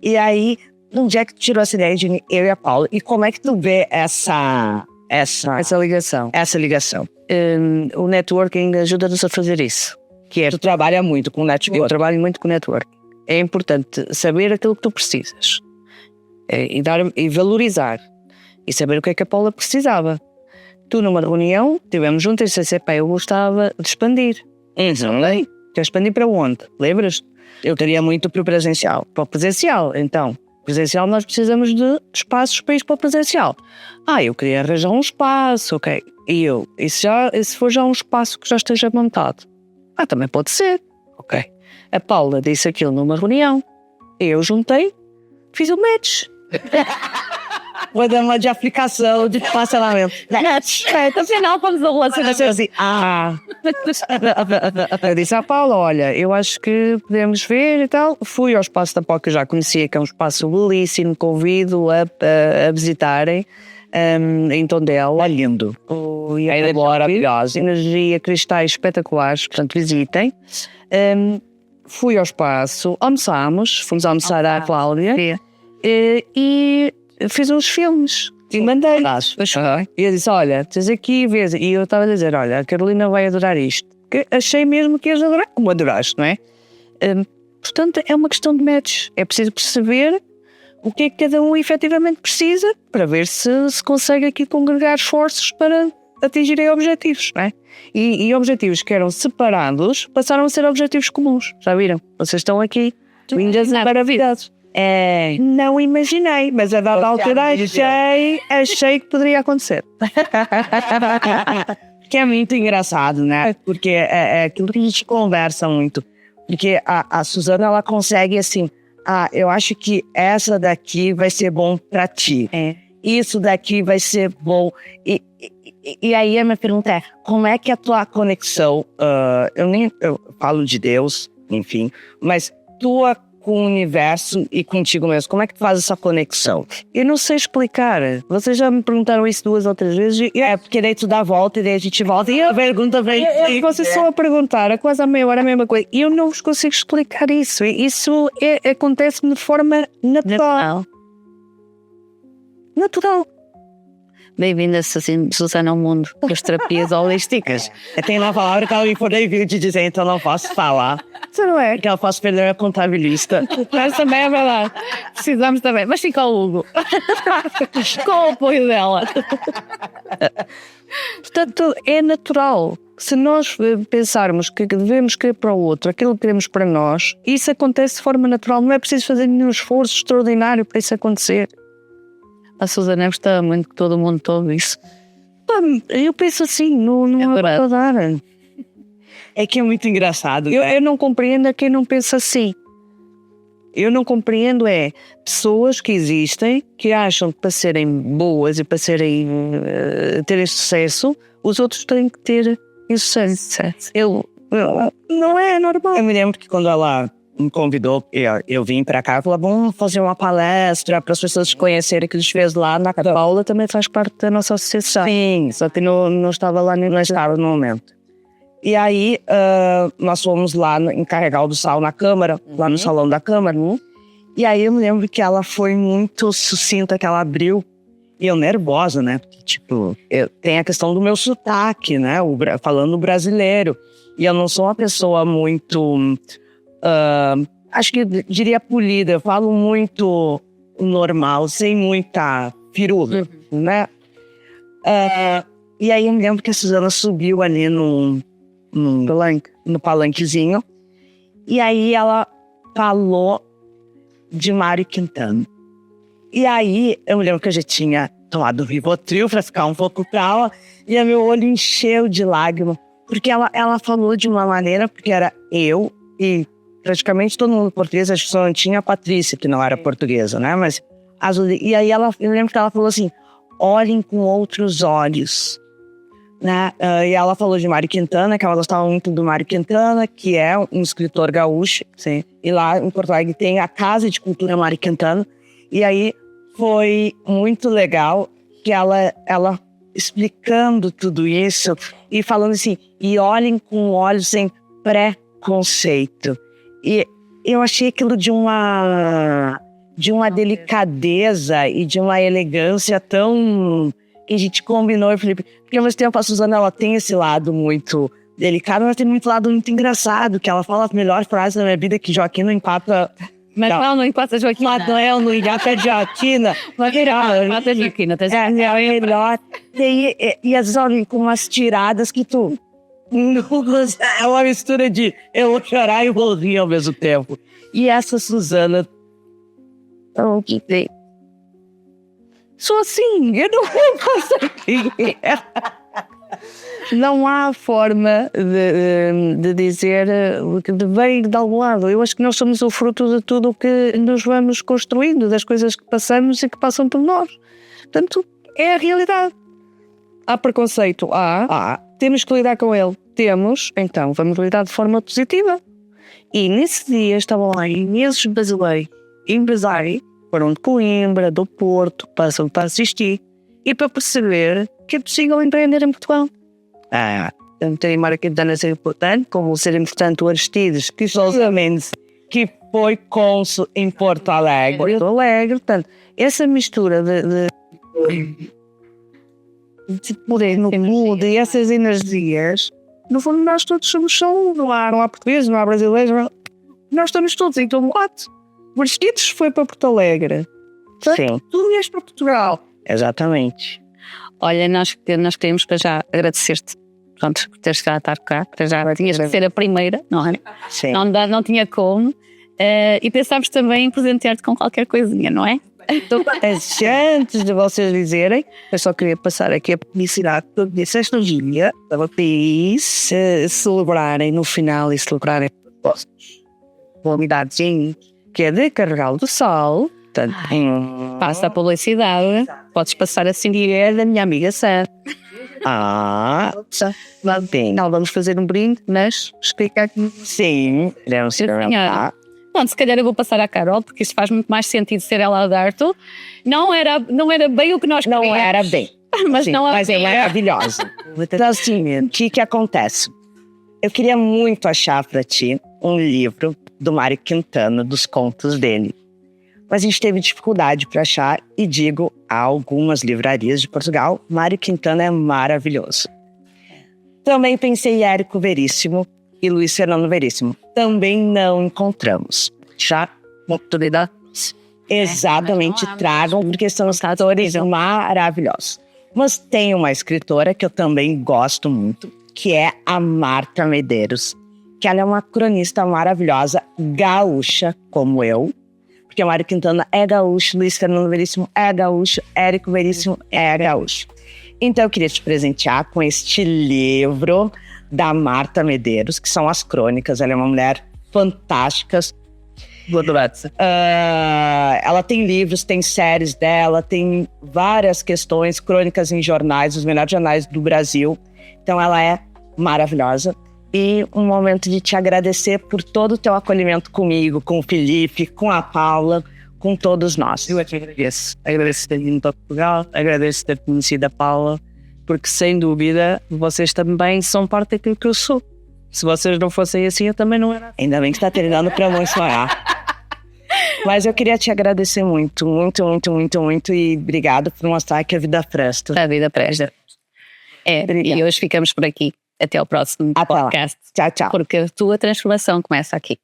E aí, onde é que tu tirou essa ideia de eu e a Paula? E como é que tu vê essa ligação? Essa ligação. O networking ajuda-nos a fazer isso. Tu trabalha muito com networking. Eu trabalho muito com networking. É importante saber aquilo que tu precisas. E valorizar. E saber o que é que a Paula precisava. Tu, numa reunião, estivemos juntos e disse: eu gostava de expandir. Quer expandir para onde? Lembras? Eu teria muito para o presencial. Para o presencial. Então, presencial nós precisamos de espaços para ir para o presencial. Eu queria arranjar um espaço, ok. E se for já um espaço que já esteja montado? Também pode ser, ok. A Paula disse aquilo numa reunião. Eu juntei, fiz o match. Vou dar uma de aplicação, de parcelamento. No final vamos ao relacionamento assim. Eu disse à Paula: olha, eu acho que podemos ver e tal. Fui ao espaço da POC, que eu já conhecia, que é um espaço belíssimo, convido a visitarem, em Tondela. É lindo. É maravilhosa. Energia, cristais espetaculares, portanto visitem. Fui ao espaço, fomos almoçar à Cláudia e fiz uns filmes e mandei. E eu disse: olha, tens aqui, vês. E eu estava a dizer: olha, a Carolina vai adorar isto. Que achei mesmo que ias adorar, como adoraste, não é? Portanto, é uma questão de match. É preciso perceber o que é que cada um efetivamente precisa para ver se consegue aqui congregar esforços para atingirem objetivos, não é? E objetivos que eram separados passaram a ser objetivos comuns. Já viram? Vocês estão aqui, lindas e maravilhosas. Não imaginei, mas a dada altura achei que poderia acontecer. Que é muito engraçado, né? Porque é aquilo que a gente conversa muito. Porque a Susana, ela consegue assim: eu acho que essa daqui vai ser bom pra ti. Isso daqui vai ser bom. E aí a minha pergunta é, como é que a tua conexão, eu falo de Deus, enfim, mas tua com o universo e contigo mesmo, como é que tu faz essa conexão? Eu não sei explicar. Vocês já me perguntaram isso 2 ou 3 vezes. É, porque daí tu dá a volta e daí a gente volta e a pergunta vem. Vocês estão a perguntar há quase a meia hora a mesma coisa. E eu não vos consigo explicar isso. Isso acontece de forma natural. Natural. Bem-vinda, Susana, ao mundo das terapias holísticas. Tem uma palavra que ela me veio te dizer, então não posso falar. Isso não é? Porque eu posso perder a contabilista. Mas também é verdade. Precisamos também. Mas fica o Hugo. Com o apoio dela. Portanto, é natural. Se nós pensarmos que devemos querer para o outro aquilo que queremos para nós, isso acontece de forma natural. Não é preciso fazer nenhum esforço extraordinário para isso acontecer. A Susana gostava muito que todo mundo ouve isso. Eu penso assim, não é para dar. É que é muito engraçado. Eu não compreendo quem não pensa assim. Eu não compreendo pessoas que existem, que acham que para serem boas e para terem sucesso, os outros têm que ter sucesso. Não é normal. Eu me lembro que quando ela me convidou, eu vim pra cá e falei, vamos fazer uma palestra para as pessoas conhecerem o que a gente fez lá na A Paula também faz parte da nossa associação. Sim, Só que não estava lá não estava no momento. E aí, nós fomos lá em Carregal do Sal, na Câmara, lá no Salão da Câmara. E aí eu me lembro que ela foi muito sucinta, que ela abriu. E eu nervosa, né? Porque, tipo, tem a questão do meu sotaque, né? Falando brasileiro. E eu não sou uma pessoa muito... acho que eu diria polida. Eu falo muito normal, sem muita firula, né? E aí eu me lembro que a Susana subiu ali no palanquezinho. E aí ela falou de Mário Quintana. E aí eu me lembro que eu já tinha tomado Rivotril para ficar um pouco calma. E meu olho encheu de lágrima. Porque ela falou de uma maneira, porque era eu e praticamente todo mundo português, acho que só não tinha a Patrícia, que não era portuguesa, né? Mas e aí eu lembro que ela falou assim, olhem com outros olhos. Né? E ela falou de Mário Quintana, que ela gostava muito do Mário Quintana, que é um escritor gaúcho. Sim. E lá em Porto Alegre tem a Casa de Cultura Mário Quintana. E aí foi muito legal que ela explicando tudo isso e falando assim, e olhem com olhos sem preconceito. E eu achei aquilo de uma delicadeza e de uma elegância tão... que a gente combinou, Felipe. Porque ao mesmo tempo a Susana, ela tem esse lado muito delicado, mas tem muito lado muito engraçado, que ela fala as melhores frases da minha vida, que Joaquim não empata... Manuel não empata Joaquim. Manuel não empata Joaquina. Empata Joaquina. É melhor. E às vezes olha com umas tiradas que tu... É uma mistura de eu vou chorar e vou rir ao mesmo tempo. E essa Susana... O que tem? Sou assim, eu não vou conseguir. Não há forma de dizer que veio de algum lado. Eu acho que nós somos o fruto de tudo o que nos vamos construindo, das coisas que passamos e que passam por nós. Portanto, é a realidade. Há preconceito? Há. Temos que lidar com ele? Temos. Então, vamos lidar de forma positiva. E nesse dia estavam lá imensos brasileiros, empresários, foram de Coimbra, do Porto, passam para assistir e para perceber que é possível empreender em Portugal. Tanto tem Mário Quintana ser importante, como ser importante o Aristides, que que foi cônsul em Porto Alegre. Portanto, essa mistura de poder no mundo e essas energias, no fundo nós todos somos só, não há portugueses, não há brasileiros, nós estamos todos em todo lado. O Aristides foi para Porto Alegre. Sim. Tu vieste para Portugal. Exatamente. Olha, nós queremos para já agradecer-te, pronto, por teres chegado a estar cá, para já tinhas que ser a primeira, não é? Sim. Não tinha como. E pensámos também em presentear-te com qualquer coisinha, não é? Então, antes de vocês dizerem, eu só queria passar aqui a publicidade que eu disse esta dia, para vocês celebrarem no final e celebrarem convidados, que é de Carregal do Sal. Passa a publicidade, podes passar assim. E é da minha amiga Sam. Lá bem. Não, vamos fazer um brinde, mas explica aqui. Sim, iremos experimentar. Pronto, se calhar eu vou passar à Carol, porque isso faz muito mais sentido ser ela a dar-te. Não era bem o que nós queríamos. Não era bem. Mas Sim, não mas é maravilhosa. Então, assim, o que acontece? Eu queria muito achar para ti um livro do Mário Quintana, dos contos dele. Mas a gente teve dificuldade para achar e digo, há algumas livrarias de Portugal, Mário Quintana é maravilhoso. Também pensei em Érico Veríssimo e Luiz Fernando Veríssimo. Também não encontramos. Já oportunidades? Exatamente, tragam, porque são escritores maravilhosos. Mas tem uma escritora que eu também gosto muito, que é a Marta Medeiros, que ela é uma cronista maravilhosa, gaúcha, como eu, porque Mário Quintana é gaúcho, Luiz Fernando Veríssimo é gaúcho, Érico Veríssimo é gaúcho. Então eu queria te presentear com este livro da Marta Medeiros, que são as crônicas. Ela é uma mulher fantástica. Ela tem livros, tem séries dela, tem várias questões, crônicas em jornais, os melhores jornais do Brasil. Então ela é maravilhosa. E um momento de te agradecer por todo o teu acolhimento comigo, com o Felipe, com a Paula, com todos nós. Eu é que agradeço. Agradeço ter vindo para Portugal, agradeço ter conhecido a Paula, porque sem dúvida vocês também são parte daquilo que eu sou. Se vocês não fossem assim, eu também não era. Ainda bem que está treinando para não sonhar. Mas eu queria te agradecer muito, muito, muito, muito, muito, e obrigado por mostrar que a vida presta. A vida presta. E hoje ficamos por aqui. Até ao próximo podcast. Tchau, tchau. Porque a tua transformação começa aqui.